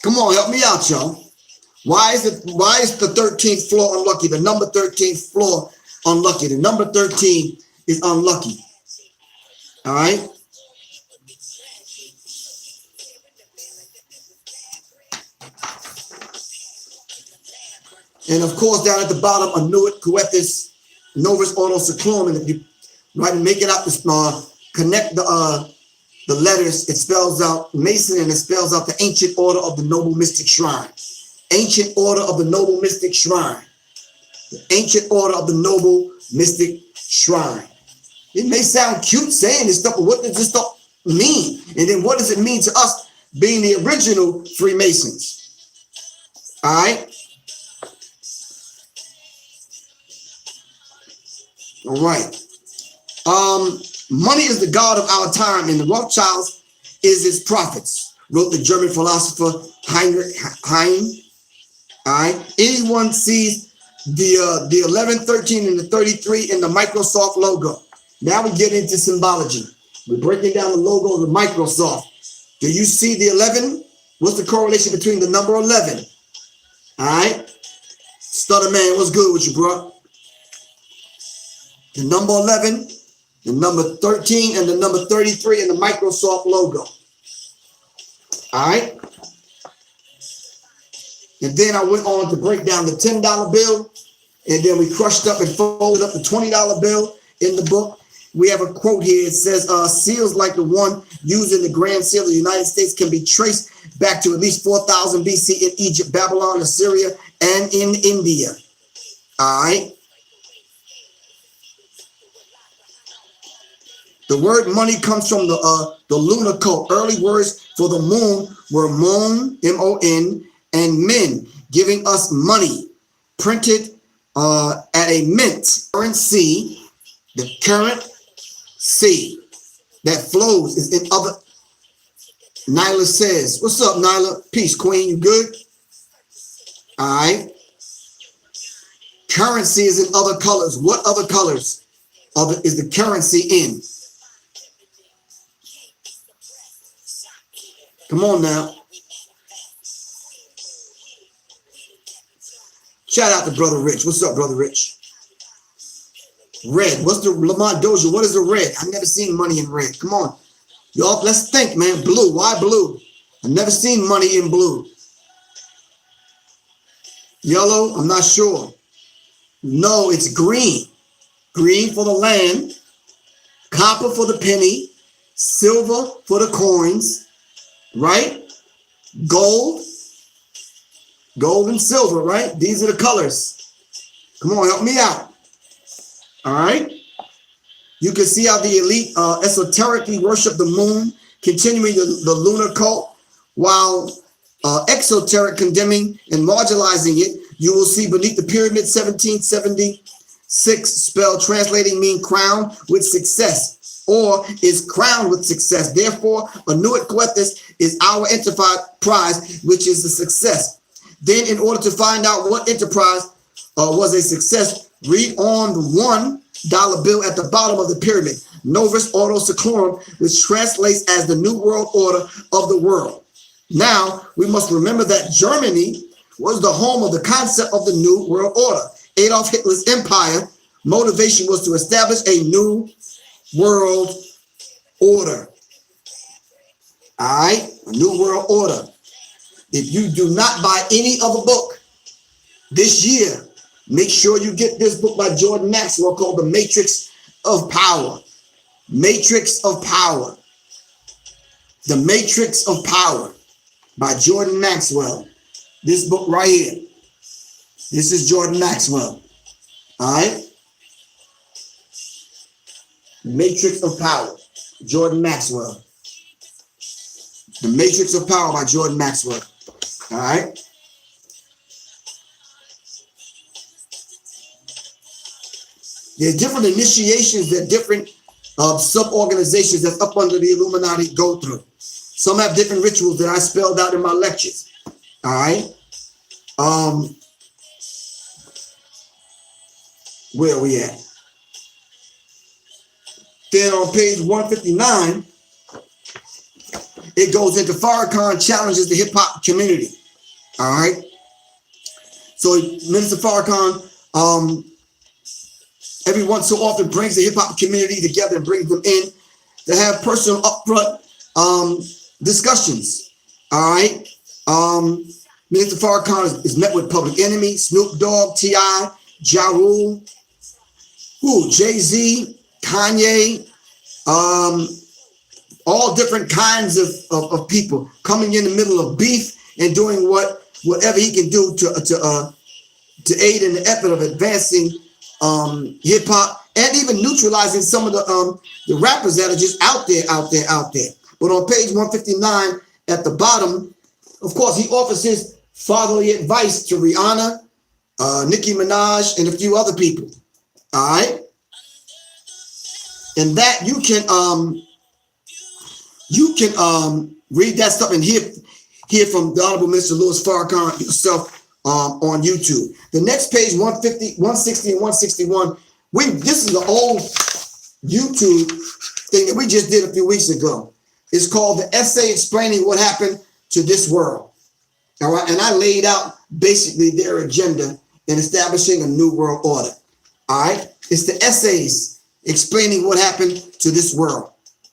Come on, help me out, y'all. Why is the 13th floor unlucky? The number 13th floor unlucky. The number 13 is unlucky. All right. And of course, down at the bottom, Anuit Coetus Novus Ordo Seclorum. And if you make it out, connect the letters, it spells out Mason and it spells out the Ancient Order of the Noble Mystic Shrine. Ancient Order of the Noble Mystic Shrine. The Ancient Order of the Noble Mystic Shrine. It may sound cute saying this stuff, but what does this stuff mean? And then what does it mean to us being the original Freemasons? All right. All right. Money is the god of our time, and the Rothschilds is its prophets, wrote the German philosopher Heinrich Heine. All right. Anyone sees the 11, 13, and the 33 in the Microsoft logo. Now we get into symbology. We're breaking down the logo of the Microsoft. Do you see the 11? What's the correlation between the number 11? All right. Stutter man, what's good with you, bro? The number 11, the number 13, and the number 33 in the Microsoft logo. All right. And then I went on to break down the $10 bill. And then we crushed up and folded up the $20 bill in the book. We have a quote here. It says, seals like the one used in the Grand Seal of the United States can be traced back to at least 4000 BC in Egypt, Babylon, Assyria, and in India. All right. The word money comes from the lunar cult. Early words for the moon were mon, M-O-N, and men, giving us money, printed at a mint. Currency, the current sea that flows is in other. Nyla says, what's up, Nyla? Peace, queen, you good? All right. Currency is in other colors. What other colors is the currency in? Come on now. Shout out to Brother Rich. What's up, Brother Rich? Red. What's the Lamont Dozier? What is the red? I've never seen money in red. Come on. Y'all, let's think, man. Blue. Why blue? I've never seen money in blue. Yellow. I'm not sure. No, it's green. Green for the land. Copper for the penny. Silver for the coins. Right? Gold. Gold and silver, right? These are the colors. Come on, help me out. All right. You can see how the elite esoterically worship the moon, continuing the lunar cult, while exoteric condemning and marginalizing it. You will see beneath the pyramid 1776 spell translating mean crown with success, or is crowned with success. Therefore, Anuit Coetus is our enterprise, which is the success. Then, in order to find out what enterprise was a success, read on the $1 bill at the bottom of the pyramid, Novus Ordo Seclorum, which translates as the New World Order of the world. Now, we must remember that Germany was the home of the concept of the New World Order. Adolf Hitler's empire motivation was to establish a new world order. All right, a new world order. If you do not buy any other book this year, Make sure you get this book by Jordan Maxwell called The Matrix of Power. Matrix of Power. The Matrix of Power by Jordan Maxwell. This book right here. This is Jordan Maxwell. All right. Matrix of Power. Jordan Maxwell. The Matrix of Power by Jordan Maxwell. All right. There's different initiations that different sub-organizations that's up under the Illuminati go through. Some have different rituals that I spelled out in my lectures. All right. Where are we at? Then on page 159, it goes into Farrakhan challenges the hip-hop community. All right. So Minister Farrakhan, every once so often brings the hip-hop community together and brings them in to have personal upfront discussions. All right. Minister Farrakhan is met with Public Enemy, Snoop Dogg, T.I., Ja Rule, Jay-Z, Kanye, all different kinds of people coming in the middle of beef and doing whatever he can do to aid in the effort of advancing hip hop and even neutralizing some of the rappers that are just out there. But on page 159 at the bottom, of course, he offers his fatherly advice to Rihanna, Nicki Minaj, and a few other people. All right. And that you can read that stuff and hear from the Honorable Mr. Louis Farrakhan himself on YouTube. The next page, 150, 160, and 161. This is the old YouTube thing that we just did a few weeks ago. It's called The Essay Explaining What Happened to This World. All right. And I laid out basically their agenda in establishing a new world order. All right. It's the essays explaining what happened to this world.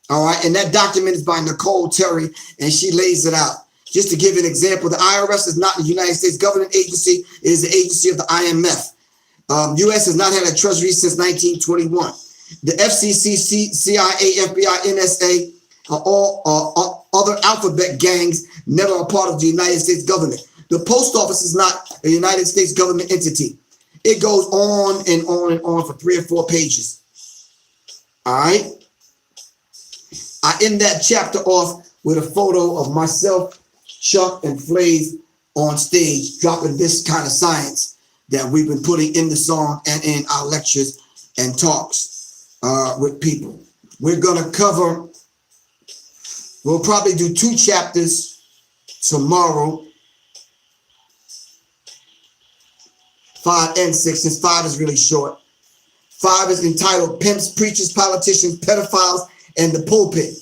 All right. And that document is by Nicole Terry, and she lays it out. Just to give an example, the IRS is not the United States government agency. It is the agency of the IMF. U.S. has not had a treasury since 1921. The FCC, CIA, FBI, NSA, all other alphabet gangs never are part of the United States government. The post office is not a United States government entity. It goes on and on and on for 3 or 4 pages. All right. I end that chapter off with a photo of myself, Chuck, and Flays on stage dropping this kind of science that we've been putting in the song and in our lectures and talks with people. We're going to cover, we'll probably do 2 chapters tomorrow, 5 and 6, since 5 is really short. 5 is entitled Pimps, Preachers, Politicians, Pedophiles, and the Pulpit.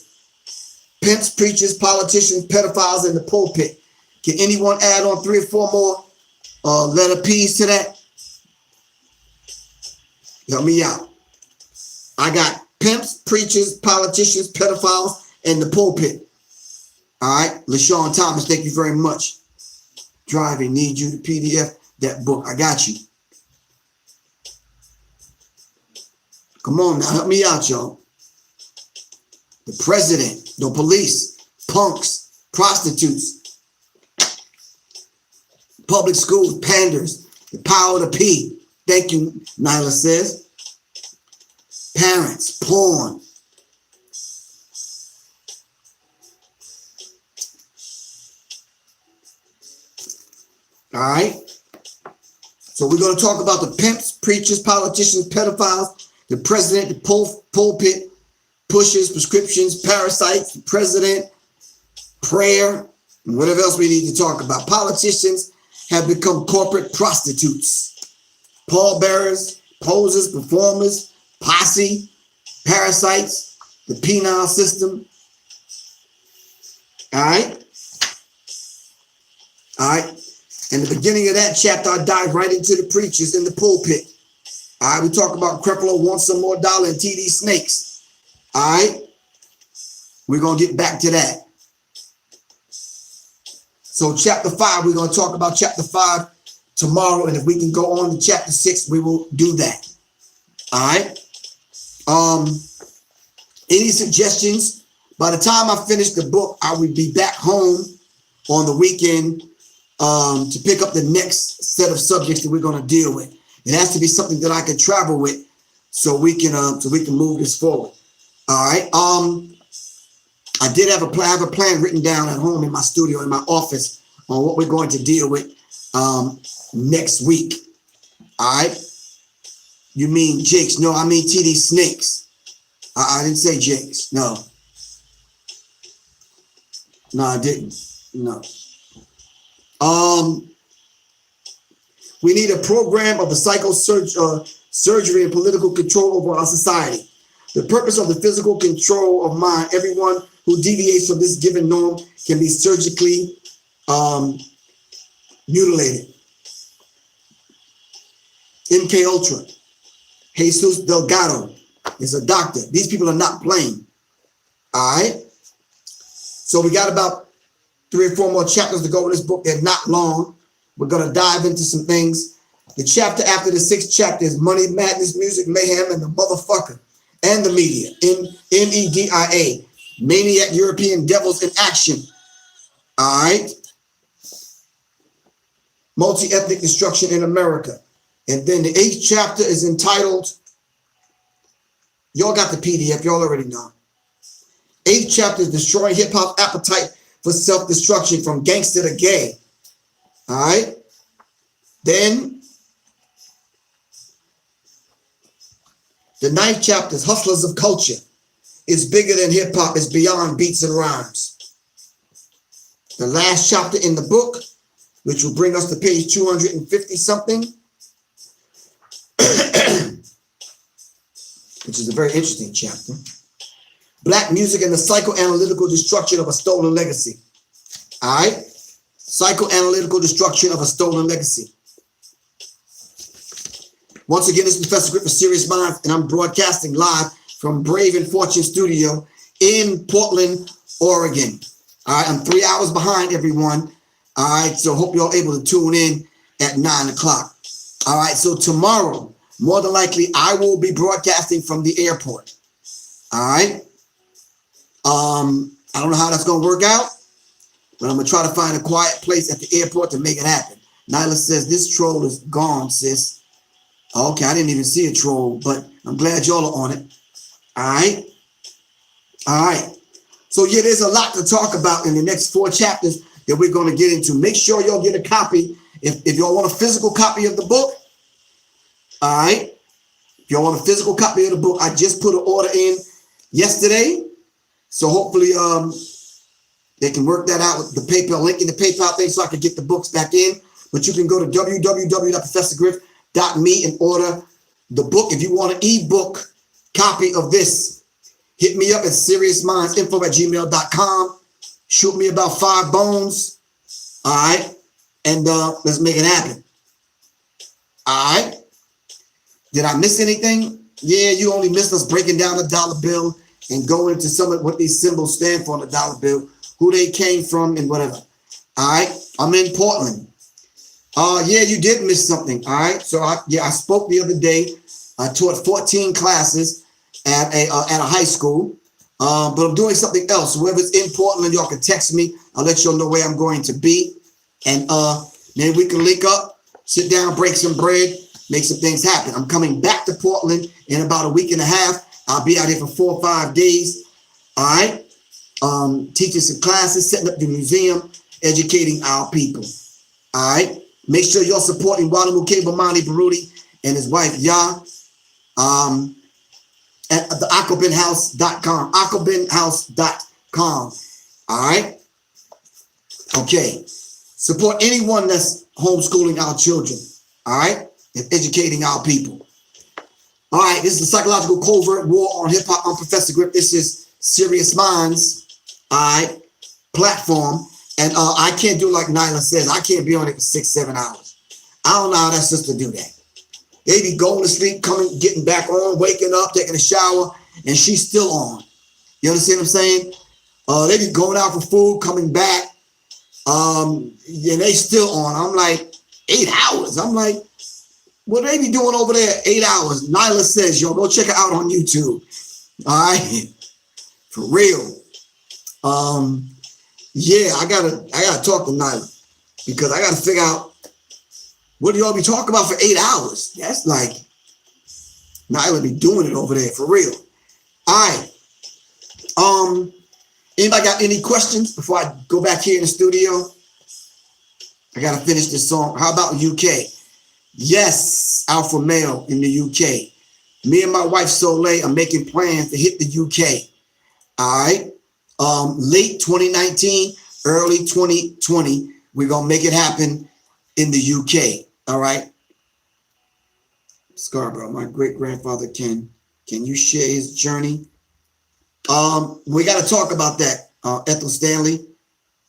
Pimps, Preachers, Politicians, Pedophiles, and the Pulpit. Can anyone add on 3 or 4 more letter P's to that? Help me out. I got Pimps, Preachers, Politicians, Pedophiles, and the Pulpit. All right. LaShawn Thomas, thank you very much. Driving, need you to PDF that book. I got you. Come on now, help me out, y'all. The president, the police, punks, prostitutes, public schools, panders, the power of the P. Thank you, Nyla says. Parents, porn. All right. So we're going to talk about the pimps, preachers, politicians, pedophiles, the president, the pulpit, pushes, prescriptions, parasites, the president, prayer, and whatever else we need to talk about. Politicians have become corporate prostitutes, pallbearers, posers, performers, posse, parasites, the penile system. All right. All right. In the beginning of that chapter, I dive right into the preachers in the pulpit. All right, we talk about Creflo wants some more dollar and TD Snakes. All right, we're going to get back to that. So chapter 5, we're going to talk about chapter 5 tomorrow. And if we can go on to chapter 6, we will do that. All right. Any suggestions? By the time I finish the book, I will be back home on the weekend to pick up the next set of subjects that we're going to deal with. It has to be something that I can travel with, so we can move this forward. All right. I did have a plan written down at home in my studio, in my office, on what we're going to deal with next week. All right. You mean Jakes? No, I mean TD Snakes. I didn't say Jakes. No, I didn't. No. We need a program of the surgery and political control over our society. The purpose of the physical control of mind. Everyone who deviates from this given norm can be surgically mutilated. MK Ultra. Jesus Delgado is a doctor. These people are not playing. All right. So we got about 3 or 4 more chapters to go in this book. They're not long. We're going to dive into some things. The chapter after the 6th chapter is Money, Madness, Music, Mayhem, and the Motherfucker and the Media. MEDIA. Maniac European Devils in Action. All right. Multi-ethnic destruction in America. And then the 8th chapter is entitled, y'all got the PDF, y'all already know. 8th chapter is Destroying Hip-Hop Appetite for Self-Destruction from Gangster to Gay. All right. Then the 9th chapter is Hustlers of Culture. It's bigger than hip-hop. It's beyond beats and rhymes. The last chapter in the book, which will bring us to page 250-something, which is a very interesting chapter. Black music and the psychoanalytical destruction of a stolen legacy. All right. Psychoanalytical destruction of a stolen legacy. Once again, this is Professor Griff of Sirius Mindz, and I'm broadcasting live from Brave and Fortune Studio in Portland, Oregon. All right. I'm 3 hours behind everyone. All right. So hope you're all able to tune in at 9 o'clock. All right. So tomorrow, more than likely, I will be broadcasting from the airport. All right. I don't know how that's going to work out, but I'm going to try to find a quiet place at the airport to make it happen. Nyla says, this troll is gone, sis. Okay, I didn't even see a troll, but I'm glad y'all are on it. All right. All right. So, yeah, there's a lot to talk about in the next 4 chapters that we're going to get into. Make sure y'all get a copy. If y'all want a physical copy of the book, all right. If y'all want a physical copy of the book, I just put an order in yesterday. So hopefully they can work that out with the PayPal link in the PayPal thing so I can get the books back in. But you can go to www.professorgriff.me and order the book. If you want an ebook copy of this, hit me up at seriousmindsinfo@gmail.com. Shoot me about 5 bones. All right. And let's make it happen. All right. Did I miss anything? Yeah, you only missed us breaking down the dollar bill and going into some of what these symbols stand for on the dollar bill, who they came from and whatever. All right. I'm in Portland. Yeah, you did miss something. All right. So I spoke the other day. I taught 14 classes at a high school. But I'm doing something else. Whoever's in Portland, y'all can text me. I'll let y'all know where I'm going to be. And maybe we can link up, sit down, break some bread, make some things happen. I'm coming back to Portland in about a week and a half. I'll be out here for 4 or 5 days. All right. Teaching some classes, setting up the museum, educating our people. All right. Make sure you're supporting Wanamuke Bamani Baruti and his wife, Yah. At the aquabinhouse.com. aquabinhouse.com. All right. Okay. Support anyone that's homeschooling our children. All right. And educating our people. All right. This is the Psychological Covert War on Hip Hop. I'm Professor Griff. This is Sirius Mindz. All right. Platform. And I can't do like Nyla says. I can't be on it for 6-7 hours. I don't know how that sister do that. They be going to sleep, coming, getting back on, waking up, taking a shower, and she's still on. You understand what I'm saying? They be going out for food, coming back, and they still on. I'm like, 8 hours. I'm like, what they be doing over there 8 hours? Nyla says, yo, go check her out on YouTube. All right. For real. Yeah, I gotta talk to Nyla because I gotta figure out what do y'all be talking about for 8 hours. That's like Nyla be doing it over there for real. All right. Anybody got any questions before I go back here in the studio? I gotta finish this song. How about UK? Yes, alpha male in the UK. Me and my wife Soleil are making plans to hit the UK. All right. Late 2019, early 2020, we're gonna make it happen in the UK. All right. Scarborough, my great grandfather can you share his journey? We got to talk about that, Ethel Stanley.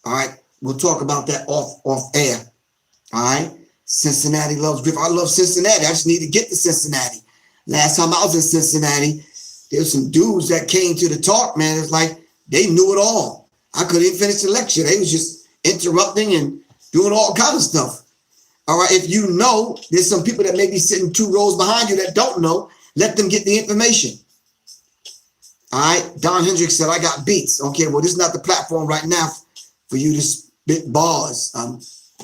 All right, we'll talk about that off air. All right, Cincinnati loves Griff. I love Cincinnati. I just need to get to Cincinnati. Last time I was in Cincinnati, there was some dudes that came to the talk, man. It's like they knew it all. I couldn't even finish the lecture. They was just interrupting and doing all kind of stuff. All right, if you know, there's some people that may be sitting 2 rows behind you that don't know. Let them get the information. All right, Don Hendricks said, I got beats. Okay, well, this is not the platform right now for you to spit bars.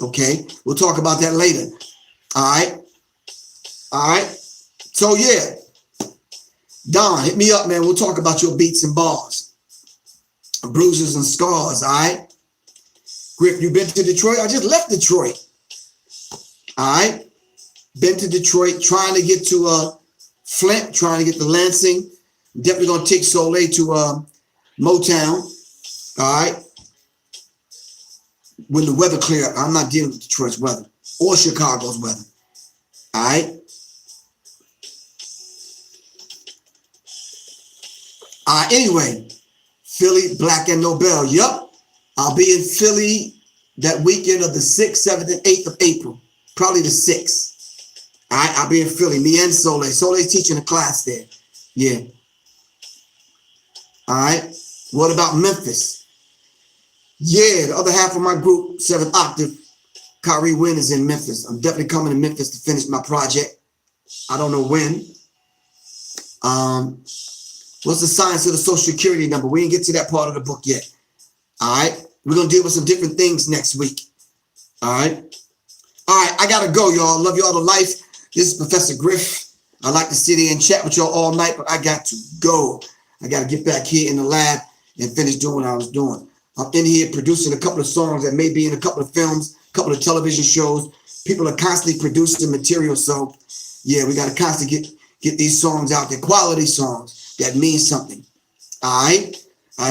Okay, we'll talk about that later. All right. So, yeah, Don, hit me up, man. We'll talk about your beats and bars, bruises and scars, all right? Griff, you been to Detroit? I just left Detroit. All right, been to Detroit, trying to get to Flint, trying to get to Lansing. Definitely gonna take Soleil to Motown. All right. When the weather clear up, I'm not dealing with Detroit's weather or Chicago's weather. All right. Anyway, Philly, Black and Nobel. Yep. I'll be in Philly that weekend of the 6th, 7th, and 8th of April. Probably the 6th. All right. I'll be in Philly. Me and Soleil. Soleil's teaching a class there. Yeah. All right. What about Memphis? Yeah, the other half of my group, 7th Octave, Kyrie Wynn is in Memphis. I'm definitely coming to Memphis to finish my project. I don't know when. What's the science of the Social Security number? We didn't get to that part of the book yet. All right. We're going to deal with some different things next week. All right. All right. I got to go, y'all. Love y'all to life. This is Professor Griff. I like to sit here and chat with y'all all night, but I got to go. I got to get back here in the lab and finish doing what I was doing. I'm in here producing a couple of songs that may be in a couple of films, a couple of television shows. People are constantly producing material. So, yeah, we got to constantly get these songs out there, quality songs that mean something. All right?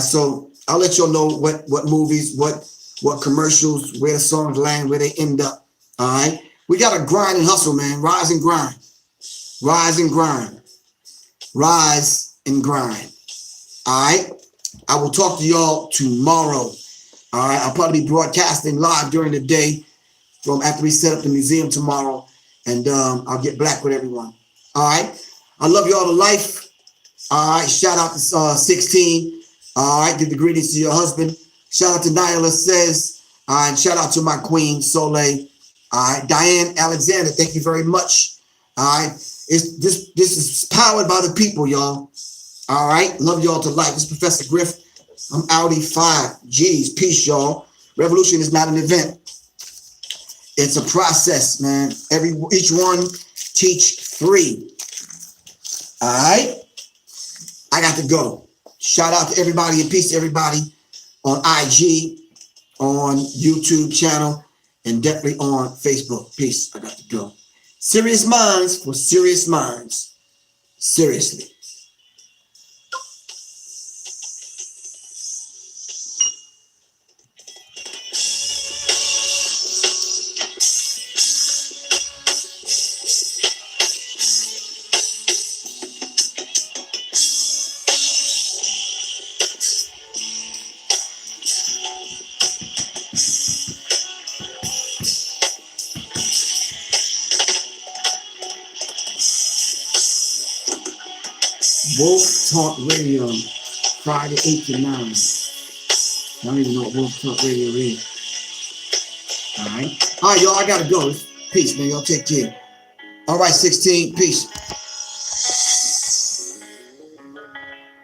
So I'll let y'all know what movies, what commercials, where the songs land, where they end up. All right? We got to grind and hustle, man. Rise and grind. Rise and grind. Rise and grind. All right. I will talk to y'all tomorrow. All right. I'll probably be broadcasting live during the day from after we set up the museum tomorrow. And I'll get black with everyone. All right. I love y'all to life. All right. Shout out to 16. All right. Give the greetings to your husband. Shout out to Nyla Says. All right. Shout out to my queen, Soleil. All right. Diane Alexander. Thank you very much. All right. This is powered by the people, y'all. All right. Love y'all to life. This is Professor Griff. I'm Audi 5. G's. Peace, y'all. Revolution is not an event. It's a process, man. Each one teach 3. All right. I got to go. Shout out to everybody and peace to everybody on IG, on YouTube channel, and definitely on Facebook. Peace. I got to go. Sirius Mindz for Sirius Mindz. Seriously. Wolf Talk Radio, Friday 8 to 9. I don't even know what Wolf Talk Radio is. All right. All right, y'all, I got to go. Peace, man. Y'all take care. All right, 16. Peace.